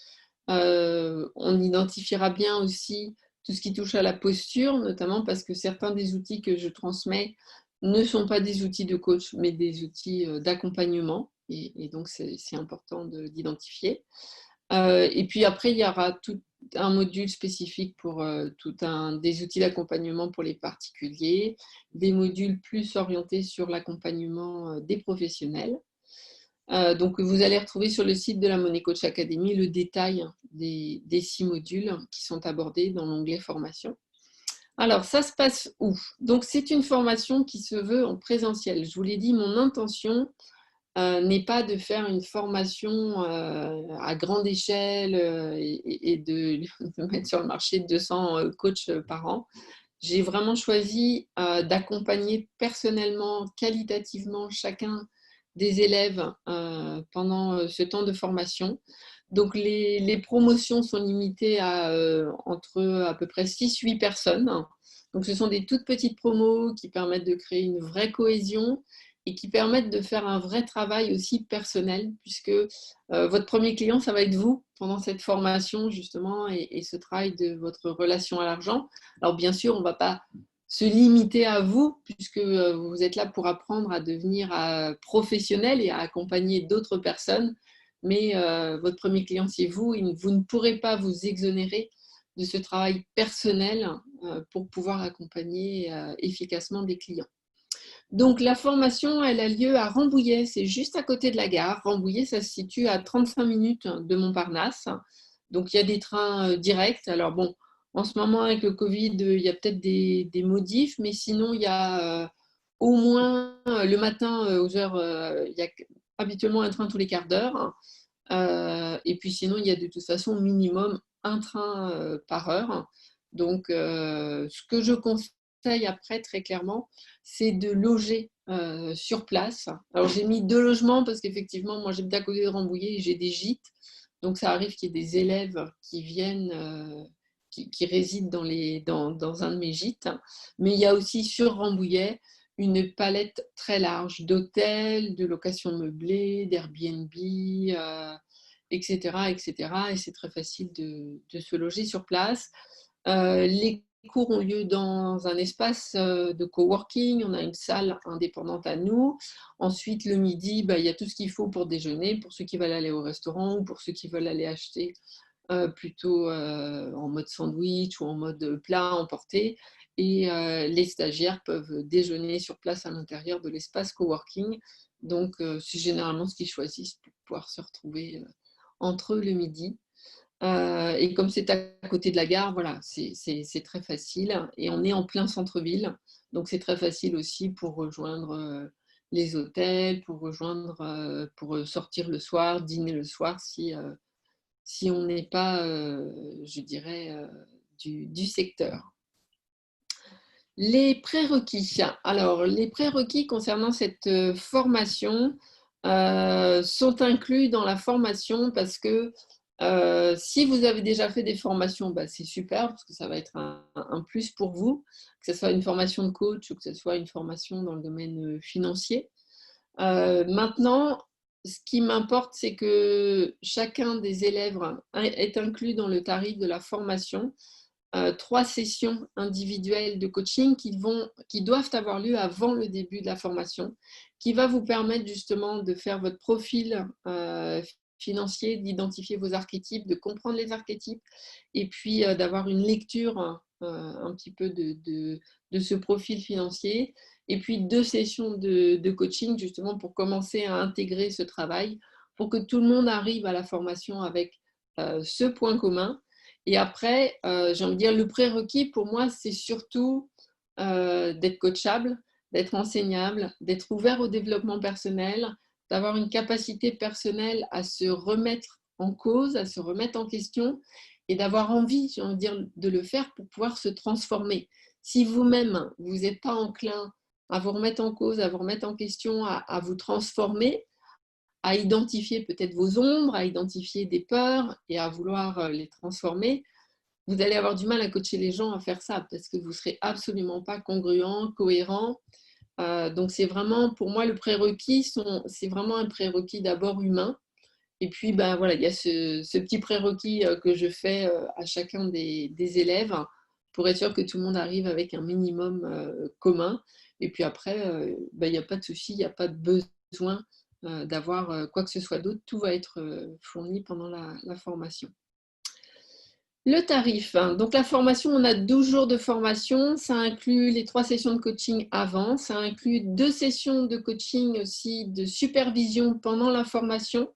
On identifiera bien aussi tout ce qui touche à la posture, notamment parce que certains des outils que je transmets ne sont pas des outils de coach, mais des outils d'accompagnement. Et donc, c'est important d'identifier. Et puis après, il y aura tout un module spécifique pour des outils d'accompagnement pour les particuliers, des modules plus orientés sur l'accompagnement des professionnels. Donc, vous allez retrouver sur le site de la Money Coach Academy le détail des 6 modules qui sont abordés dans l'onglet formation. Alors, ça se passe où? Donc, c'est une formation qui se veut en présentiel. Je vous l'ai dit, mon intention n'est pas de faire une formation à grande échelle et de mettre sur le marché 200 coachs par an. J'ai vraiment choisi d'accompagner personnellement, qualitativement chacun des élèves pendant ce temps de formation. Donc, les promotions sont limitées à entre à peu près 6-8 personnes. Donc, ce sont des toutes petites promos qui permettent de créer une vraie cohésion et qui permettent de faire un vrai travail aussi personnel, puisque votre premier client, ça va être vous pendant cette formation, justement, et ce travail de votre relation à l'argent. Alors, bien sûr, on ne va pas se limiter à vous, puisque vous êtes là pour apprendre à devenir professionnel et à accompagner d'autres personnes. Mais votre premier client, c'est vous, et vous ne pourrez pas vous exonérer de ce travail personnel pour pouvoir accompagner efficacement des clients. Donc, la formation, elle a lieu à Rambouillet, c'est juste à côté de la gare. Rambouillet, ça se situe à 35 minutes de Montparnasse. Donc, il y a des trains directs. Alors, bon, en ce moment, avec le Covid, il y a peut-être des modifs, mais sinon, il y a au moins le matin, aux heures, il y a habituellement un train tous les quarts d'heure. Et puis, sinon, il y a de toute façon minimum un train par heure. Donc, ce que je conseille après, très clairement, c'est de loger sur place. Alors, j'ai mis 2 logements parce qu'effectivement, moi, j'habite à côté de Rambouillet et j'ai des gîtes. Donc, ça arrive qu'il y ait des élèves qui viennent, qui résident dans un de mes gîtes. Mais il y a aussi sur Rambouillet une palette très large d'hôtels, de locations meublées, d'Airbnb, etc., etc. Et c'est très facile de se loger sur place. Les cours ont lieu dans un espace de coworking. On a une salle indépendante à nous. Ensuite, le midi, il y a tout ce qu'il faut pour déjeuner, pour ceux qui veulent aller au restaurant ou pour ceux qui veulent aller acheter plutôt en mode sandwich ou en mode plat emporté. Et les stagiaires peuvent déjeuner sur place à l'intérieur de l'espace coworking. Donc, c'est généralement ce qu'ils choisissent pour pouvoir se retrouver entre eux le midi. Et comme c'est à côté de la gare, voilà, c'est très facile. Et on est en plein centre-ville. Donc, c'est très facile aussi pour rejoindre les hôtels, pour sortir le soir, dîner le soir si on n'est pas, je dirais, du secteur. Les prérequis. Alors, les prérequis concernant cette formation sont inclus dans la formation parce que si vous avez déjà fait des formations, c'est super parce que ça va être un plus pour vous, que ce soit une formation de coach ou que ce soit une formation dans le domaine financier. Maintenant, ce qui m'importe, c'est que chacun des élèves est inclus dans le tarif de la formation 3 sessions individuelles de coaching qui doivent avoir lieu avant le début de la formation, qui va vous permettre justement de faire votre profil financier, d'identifier vos archétypes, de comprendre les archétypes et puis d'avoir une lecture un petit peu de ce profil financier. Et puis 2 sessions de coaching justement pour commencer à intégrer ce travail, pour que tout le monde arrive à la formation avec ce point commun. Et après, j'ai envie de dire, le prérequis pour moi, c'est surtout d'être coachable, d'être enseignable, d'être ouvert au développement personnel, d'avoir une capacité personnelle à se remettre en cause, à se remettre en question et d'avoir envie, j'ai envie de dire, de le faire pour pouvoir se transformer. Si vous-même, vous n'êtes pas enclin à vous remettre en cause, à vous remettre en question, à vous transformer, à identifier peut-être vos ombres, à identifier des peurs et à vouloir les transformer, vous allez avoir du mal à coacher les gens à faire ça parce que vous ne serez absolument pas congruent, cohérent. Donc c'est vraiment, pour moi, le prérequis, c'est vraiment un prérequis d'abord humain. Et puis, ben, voilà, il y a ce petit prérequis que je fais à chacun des élèves pour être sûr que tout le monde arrive avec un minimum commun. Et puis après, ben, il n'y a pas de souci, il n'y a pas de besoin d'avoir quoi que ce soit d'autre. Tout va être fourni pendant la formation. Le tarif, donc la formation, on a 12 jours de formation, ça inclut les 3 sessions de coaching avant, ça inclut 2 sessions de coaching aussi de supervision pendant la formation,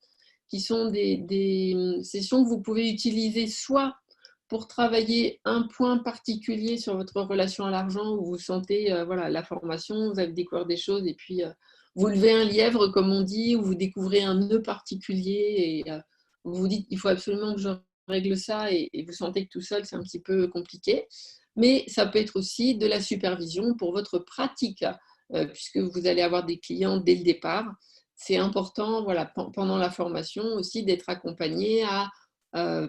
qui sont des sessions que vous pouvez utiliser soit pour travailler un point particulier sur votre relation à l'argent, où vous sentez voilà, la formation, vous avez découvert des choses, et puis vous levez un lièvre, comme on dit, ou vous découvrez un nœud particulier, et vous vous dites, il faut absolument que je règle ça et vous sentez que tout seul, c'est un petit peu compliqué. Mais ça peut être aussi de la supervision pour votre pratique, puisque vous allez avoir des clients dès le départ. C'est important, voilà, pendant la formation aussi, d'être accompagné à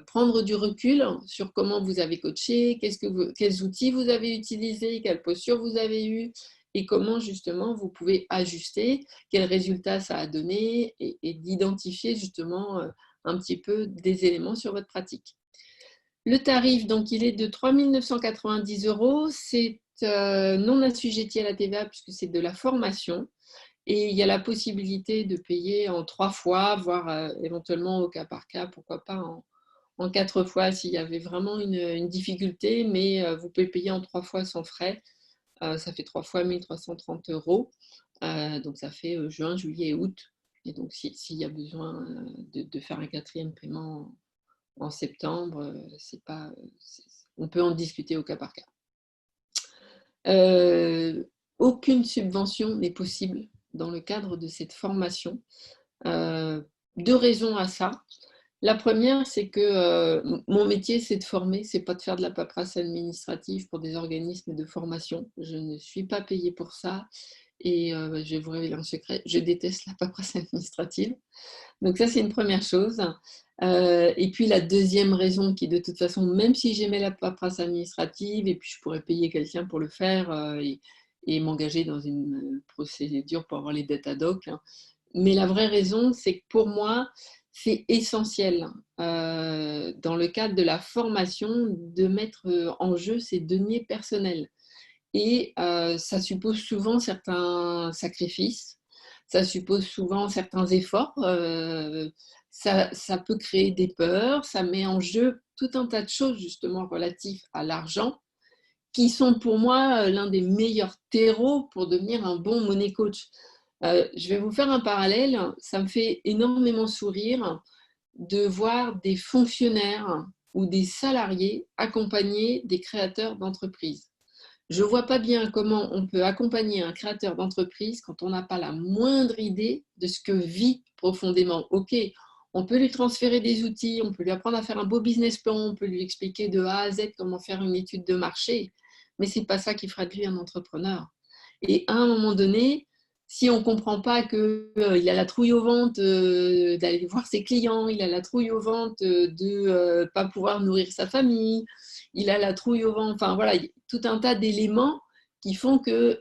prendre du recul sur comment vous avez coaché, quels outils vous avez utilisés, quelle posture vous avez eue, et comment justement vous pouvez ajuster, quels résultats ça a donné, et d'identifier justement un petit peu des éléments sur votre pratique. Le tarif, donc, il est de 3 990 €. C'est non assujetti à la TVA puisque c'est de la formation. Et il y a la possibilité de payer en 3 fois, voire éventuellement au cas par cas, pourquoi pas en 4 fois s'il y avait vraiment une difficulté, mais vous pouvez payer en 3 fois sans frais. Ça fait 3 fois 1 330 €. Donc ça fait juin, juillet et août. Et donc s'il y a besoin de faire un 4e paiement en septembre, on peut en discuter au cas par cas. Aucune subvention n'est possible dans le cadre de cette formation. 2 raisons à ça. La première, c'est que mon métier, c'est de former, c'est pas de faire de la paperasse administrative pour des organismes de formation. Je ne suis pas payée pour ça et je vais vous révéler un secret, je déteste la paperasse administrative. Donc ça, c'est une première chose. Et puis la deuxième raison qui, de toute façon, même si j'aimais la paperasse administrative et puis je pourrais payer quelqu'un pour le faire et m'engager dans une procédure pour avoir les dettes ad hoc, hein. Mais la vraie raison, c'est que pour moi, c'est essentiel dans le cadre de la formation de mettre en jeu ses deniers personnels. Et ça suppose souvent certains sacrifices, ça suppose souvent certains efforts, ça peut créer des peurs, ça met en jeu tout un tas de choses justement relatives à l'argent, qui sont pour moi l'un des meilleurs terreaux pour devenir un bon money coach. Je vais vous faire un parallèle, ça me fait énormément sourire de voir des fonctionnaires ou des salariés accompagner des créateurs d'entreprises. Je ne vois pas bien comment on peut accompagner un créateur d'entreprise quand on n'a pas la moindre idée de ce que vit profondément. Ok, on peut lui transférer des outils, on peut lui apprendre à faire un beau business plan, on peut lui expliquer de A à Z comment faire une étude de marché, mais ce n'est pas ça qui fera de lui un entrepreneur. Et à un moment donné, si on ne comprend pas qu'il a la trouille au ventre d'aller voir ses clients, il a la trouille au ventre de ne pas pouvoir nourrir sa famille, il a la trouille au ventre, enfin voilà, tout un tas d'éléments qui font que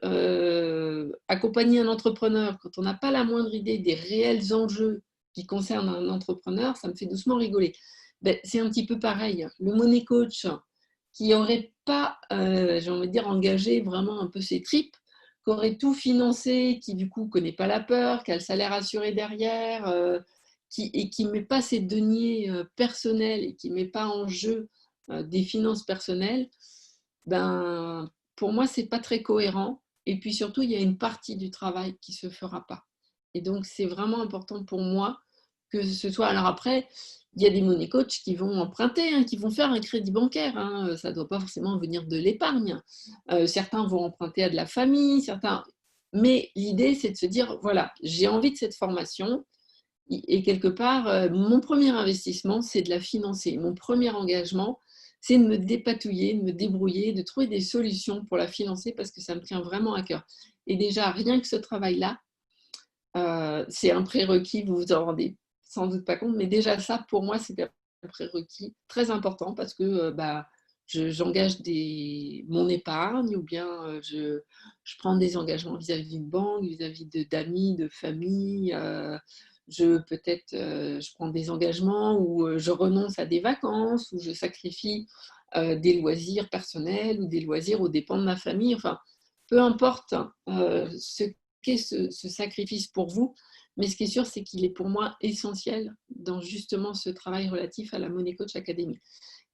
accompagner un entrepreneur, quand on n'a pas la moindre idée des réels enjeux qui concernent un entrepreneur, ça me fait doucement rigoler. Ben, c'est un petit peu pareil. Le money coach qui n'aurait pas, j'ai envie de dire, engagé vraiment un peu ses tripes, qui aurait tout financé, qui du coup ne connaît pas la peur, qui a le salaire assuré derrière, et qui ne met pas ses deniers personnels et qui ne met pas en jeu des finances personnelles, ben, pour moi, ce n'est pas très cohérent. Et puis surtout, il y a une partie du travail qui ne se fera pas. Et donc, c'est vraiment important pour moi que ce soit. Alors après, il y a des money coachs qui vont emprunter, hein, qui vont faire un crédit bancaire. Hein. Ça ne doit pas forcément venir de l'épargne. Certains vont emprunter à de la famille, certains. Mais l'idée, c'est de se dire, voilà, j'ai envie de cette formation. Et quelque part, mon premier investissement, c'est de la financer. Mon premier engagement, c'est de me dépatouiller, de me débrouiller, de trouver des solutions pour la financer parce que ça me tient vraiment à cœur. Et déjà, rien que ce travail-là, c'est un prérequis, vous vous en rendez sans doute pas compte, mais déjà ça, pour moi, c'est un prérequis très important parce que j'engage mon épargne ou bien je prends des engagements vis-à-vis d'une banque, vis-à-vis d'amis, de famille. Peut-être je prends des engagements où je renonce à des vacances, où je sacrifie des loisirs personnels ou des loisirs aux dépens de ma famille. Enfin, peu importe ce qu'est ce sacrifice pour vous, mais ce qui est sûr, c'est qu'il est pour moi essentiel dans justement ce travail relatif à la Money Coach Academy.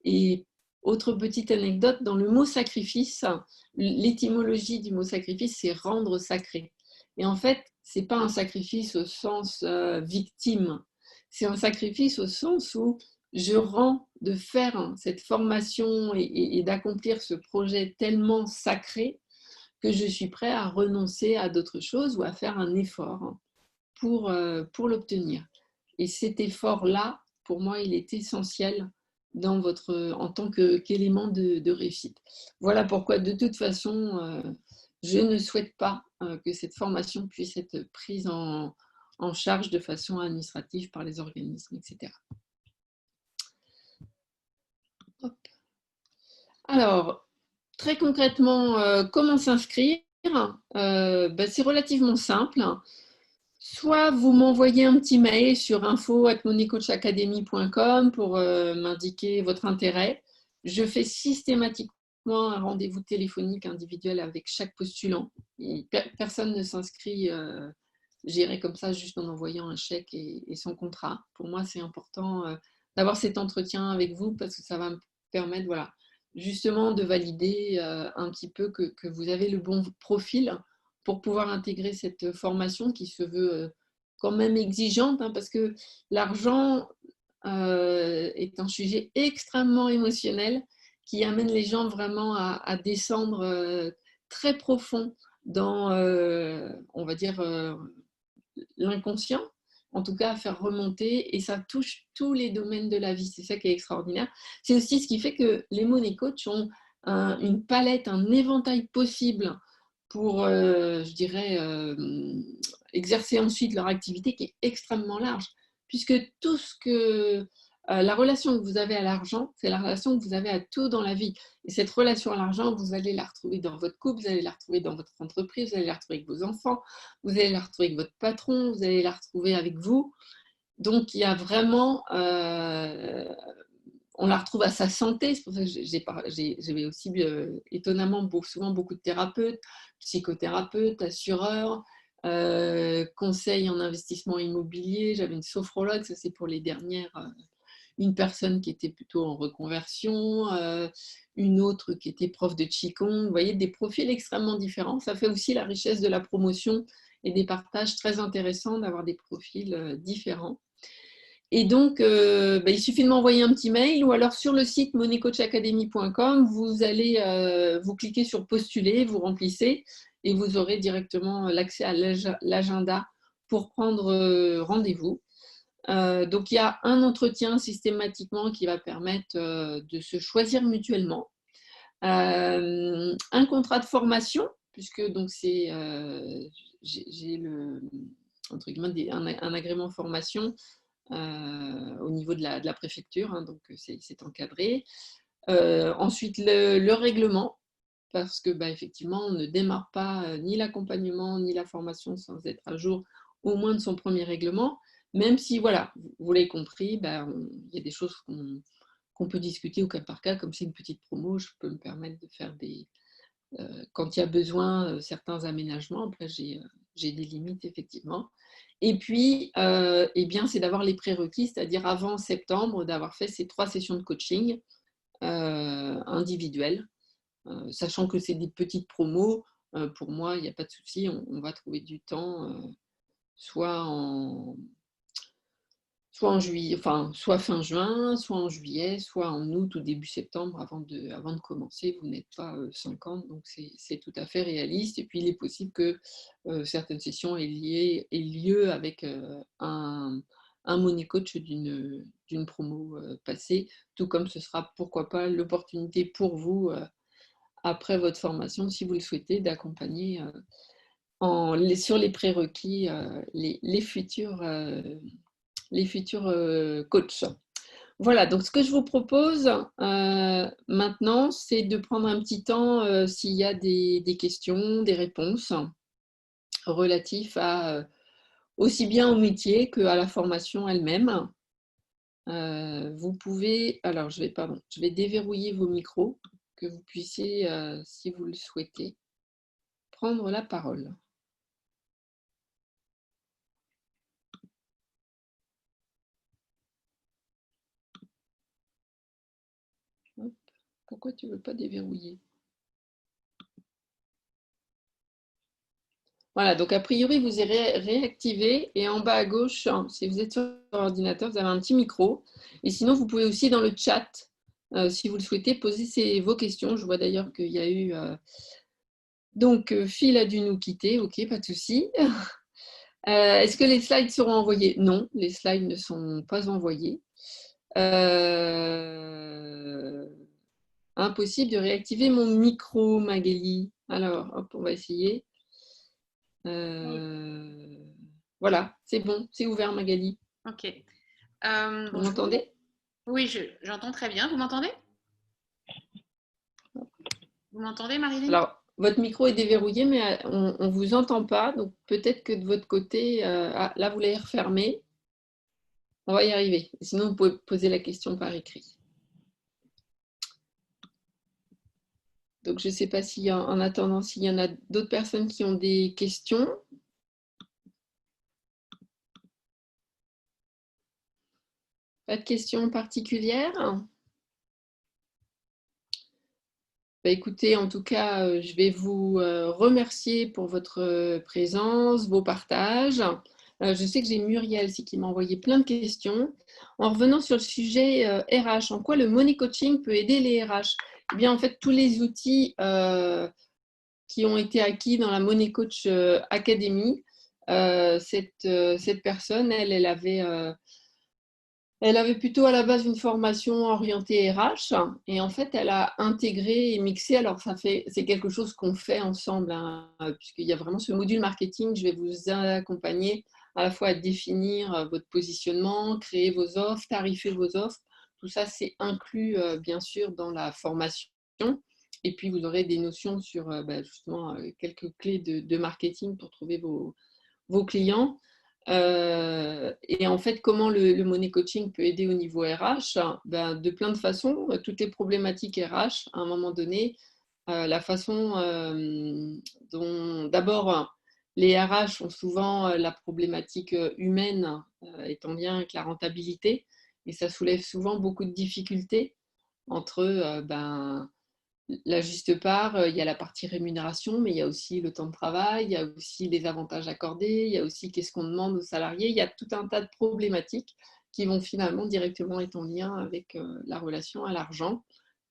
Et autre petite anecdote, dans le mot sacrifice, l'étymologie du mot sacrifice, c'est rendre sacré. Et en fait, ce n'est pas un sacrifice au sens victime, c'est un sacrifice au sens où je rends de faire cette formation et d'accomplir ce projet tellement sacré que je suis prêt à renoncer à d'autres choses ou à faire un effort pour l'obtenir. Et cet effort-là, pour moi, il est essentiel en tant qu'élément de réussite. Voilà pourquoi, de toute façon, je ne souhaite pas que cette formation puisse être prise en charge de façon administrative par les organismes, etc. Hop. Alors, très concrètement, comment s'inscrire? C'est relativement simple. Soit vous m'envoyez un petit mail sur info@moneycoachacademy.com pour m'indiquer votre intérêt. Je fais systématiquement un rendez-vous téléphonique individuel avec chaque postulant. Personne ne s'inscrit, j'irai comme ça juste en envoyant un chèque et son contrat. Pour moi, c'est important d'avoir cet entretien avec vous parce que ça va me permettre, voilà, justement de valider un petit peu que vous avez le bon profil pour pouvoir intégrer cette formation qui se veut quand même exigeante, hein, parce que l'argent est un sujet extrêmement émotionnel qui amène les gens vraiment à descendre très profond dans, on va dire, l'inconscient, en tout cas à faire remonter, et ça touche tous les domaines de la vie. C'est ça qui est extraordinaire. C'est aussi ce qui fait que les money coachs ont une palette, un éventail possible pour, je dirais, exercer ensuite leur activité qui est extrêmement large, puisque tout ce que la relation que vous avez à l'argent, c'est la relation que vous avez à tout dans la vie. Et cette relation à l'argent, vous allez la retrouver dans votre couple, vous allez la retrouver dans votre entreprise, vous allez la retrouver avec vos enfants, vous allez la retrouver avec votre patron, vous allez la retrouver avec vous. Donc, il y a vraiment on la retrouve à sa santé. C'est pour ça que j'avais aussi étonnamment souvent beaucoup de thérapeutes, psychothérapeutes, assureurs, conseils en investissement immobilier. J'avais une sophrologue, ça c'est pour les dernières, une personne qui était plutôt en reconversion, une autre qui était prof de Qigong. Vous voyez, des profils extrêmement différents. Ça fait aussi la richesse de la promotion et des partages très intéressants d'avoir des profils différents. Et donc, il suffit de m'envoyer un petit mail ou alors sur le site moneycoachacademy.com, vous allez, vous cliquez sur postuler, vous remplissez et vous aurez directement l'accès à l'agenda pour prendre rendez-vous. Donc, il y a un entretien systématiquement qui va permettre de se choisir mutuellement. Un contrat de formation, puisque donc j'ai entre guillemets un agrément formation au niveau de la préfecture, hein, donc c'est encadré. Ensuite, le règlement, parce que effectivement, on ne démarre pas ni l'accompagnement ni la formation sans être à jour au moins de son premier règlement, même si, voilà, vous l'avez compris, il y a des choses qu'on peut discuter au cas par cas, comme c'est une petite promo, je peux me permettre de faire quand il y a besoin, certains aménagements. Après, j'ai j'ai des limites, effectivement. Et puis, eh bien, c'est d'avoir les prérequis, c'est-à-dire avant septembre, d'avoir fait ces 3 sessions de coaching individuelles. Sachant que c'est des petites promos, pour moi, il n'y a pas de souci, on va trouver du temps, soit en juillet, enfin, soit fin juin, soit en juillet, soit en août ou début septembre avant de commencer. Vous n'êtes pas 50, donc c'est tout à fait réaliste. Et puis, il est possible que certaines sessions aient lieu avec un money coach d'une promo passée, tout comme ce sera, pourquoi pas, l'opportunité pour vous, après votre formation, si vous le souhaitez, d'accompagner sur les prérequis les futurs coachs. Voilà, donc ce que je vous propose maintenant, c'est de prendre un petit temps s'il y a des questions, des réponses relatives à aussi bien au métier qu'à la formation elle-même. Vous pouvez, alors je vais déverrouiller vos micros, que vous puissiez, si vous le souhaitez, prendre la parole. Hop. Pourquoi tu ne veux pas déverrouiller? Voilà, donc a priori, vous avez réactivé et en bas à gauche, si vous êtes sur l'ordinateur, vous avez un petit micro. Et sinon, vous pouvez aussi dans le chat, si vous le souhaitez, poser vos questions. Je vois d'ailleurs qu'il y a eu... Donc, Phil a dû nous quitter, ok, pas de souci. Est-ce que les slides seront envoyés? Non, les slides ne sont pas envoyés. Impossible de réactiver mon micro, Magali. Alors, hop, on va essayer. Voilà, c'est bon, c'est ouvert, Magali. Ok. Vous m'entendez? Oui, j'entends très bien. Vous m'entendez? Vous m'entendez, Marilyn? Alors, votre micro est déverrouillé, mais on ne vous entend pas. Donc, peut-être que de votre côté, là, vous l'avez refermé. On va y arriver. Sinon, vous pouvez poser la question par écrit. Donc, je ne sais pas s'il y a, en attendant, s'il y en a d'autres personnes qui ont des questions. Pas de questions particulières? Bah, écoutez, en tout cas, je vais vous remercier pour votre présence, vos partages. Je sais que j'ai Muriel qui m'a envoyé plein de questions. En revenant sur le sujet RH, en quoi le money coaching peut aider les RH? Eh bien, en fait, tous les outils qui ont été acquis dans la Money Coach Academy, cette personne, elle avait plutôt à la base une formation orientée RH et en fait, elle a intégré et mixé. Alors, c'est quelque chose qu'on fait ensemble, hein, puisqu'il y a vraiment ce module marketing. Je vais vous accompagner à la fois à définir votre positionnement, créer vos offres, tarifer vos offres. Tout ça, c'est inclus, bien sûr, dans la formation. Et puis, vous aurez des notions sur justement quelques clés de marketing pour trouver vos clients. Et en fait, comment le money coaching peut aider au niveau RH? De plein de façons. Toutes les problématiques RH, à un moment donné, la façon dont d'abord les RH ont souvent la problématique humaine étant lien avec la rentabilité, et ça soulève souvent beaucoup de difficultés entre la juste part, il y a la partie rémunération, mais il y a aussi le temps de travail, il y a aussi les avantages accordés, il y a aussi qu'est-ce qu'on demande aux salariés. Il y a tout un tas de problématiques qui vont finalement directement être en lien avec la relation à l'argent.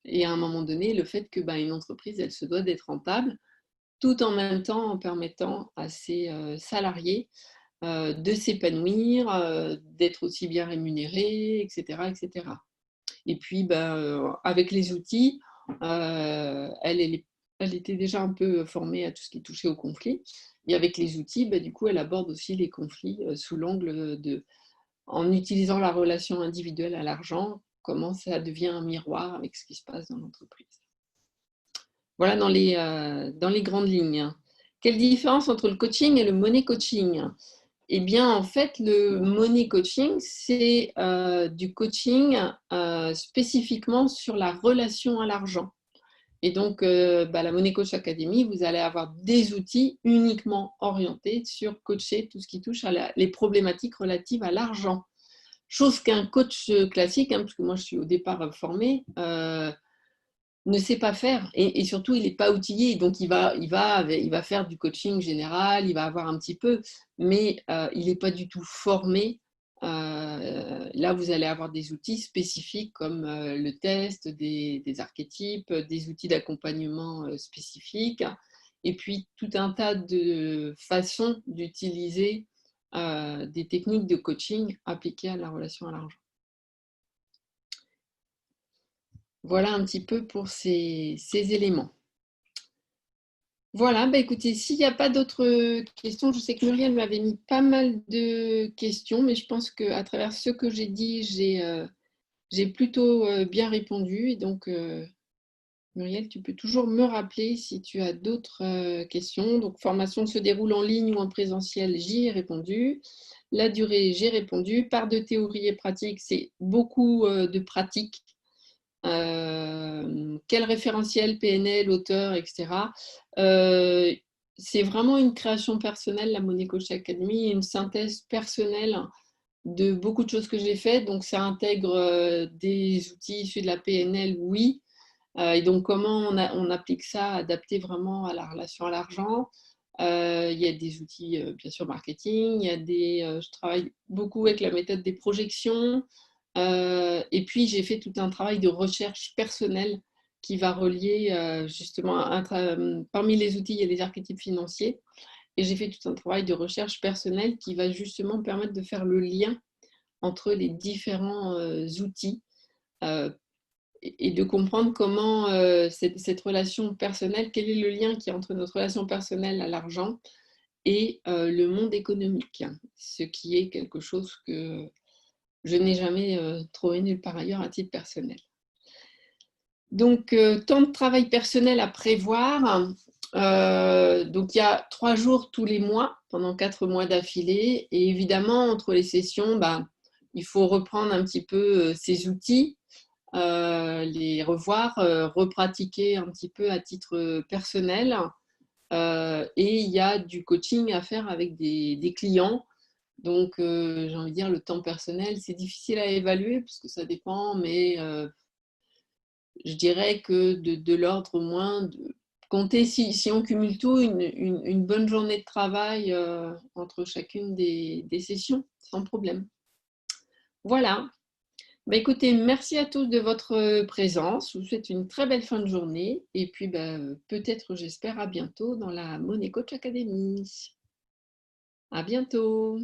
Et à un moment donné, le fait que une entreprise, elle se doit d'être rentable, tout en même temps en permettant à ses salariés de s'épanouir, d'être aussi bien rémunérés, etc., etc. Et puis, avec les outils, elle était déjà un peu formée à tout ce qui touchait au conflit. Et avec les outils, du coup, elle aborde aussi les conflits sous l'angle en utilisant la relation individuelle à l'argent, comment ça devient un miroir avec ce qui se passe dans l'entreprise. Voilà dans les grandes lignes. Quelle différence entre le coaching et le money coaching? Eh bien, en fait, le money coaching, c'est du coaching spécifiquement sur la relation à l'argent. Et donc, la Money Coach Academy, vous allez avoir des outils uniquement orientés sur coacher tout ce qui touche à les problématiques relatives à l'argent. Chose qu'un coach classique, parce que moi je suis au départ formée, ne sait pas faire. Et surtout, il n'est pas outillé. Donc, il va faire du coaching général, il va avoir un petit peu, mais il n'est pas du tout formé. Là, vous allez avoir des outils spécifiques comme le test, des archétypes, des outils d'accompagnement spécifiques, et puis tout un tas de façons d'utiliser des techniques de coaching appliquées à la relation à l'argent. Voilà un petit peu pour ces éléments. Voilà, écoutez, s'il n'y a pas d'autres questions, je sais que Muriel m'avait mis pas mal de questions, mais je pense qu'à travers ce que j'ai dit, j'ai plutôt bien répondu. Et donc, Muriel, tu peux toujours me rappeler si tu as d'autres questions. Donc, formation se déroule en ligne ou en présentiel, j'y ai répondu. La durée, j'ai répondu. Part de théorie et pratique, c'est beaucoup de pratique. Quel référentiel, PNL, auteur, etc. C'est vraiment une création personnelle, la Money Coach Academy, une synthèse personnelle de beaucoup de choses que j'ai faites. Donc, ça intègre des outils issus de la PNL, oui. Et donc, comment on applique ça, adapté vraiment à la relation à l'argent. Il y a des outils, bien sûr, marketing. Je travaille beaucoup avec la méthode des projections. Et puis, j'ai fait tout un travail de recherche personnelle qui va relier justement, parmi les outils, il y a les archétypes financiers. Et j'ai fait tout un travail de recherche personnelle qui va justement permettre de faire le lien entre les différents outils et de comprendre comment cette relation personnelle, quel est le lien qui est entre notre relation personnelle à l'argent et le monde économique, ce qui est quelque chose que je n'ai jamais trouvé nulle part ailleurs à titre personnel. Donc, temps de travail personnel à prévoir. Donc, il y a 3 jours tous les mois, pendant 4 mois d'affilée. Et évidemment, entre les sessions, il faut reprendre un petit peu ces outils, les revoir, repratiquer un petit peu à titre personnel. Et il y a du coaching à faire avec des clients. Donc, j'ai envie de dire, le temps personnel, c'est difficile à évaluer parce que ça dépend, mais je dirais que de l'ordre au moins de compter, si on cumule tout, une bonne journée de travail entre chacune des sessions, sans problème. Voilà. Écoutez, merci à tous de votre présence. Je vous souhaite une très belle fin de journée. Et puis, peut-être, j'espère, à bientôt dans la Money Coach Academy. À bientôt.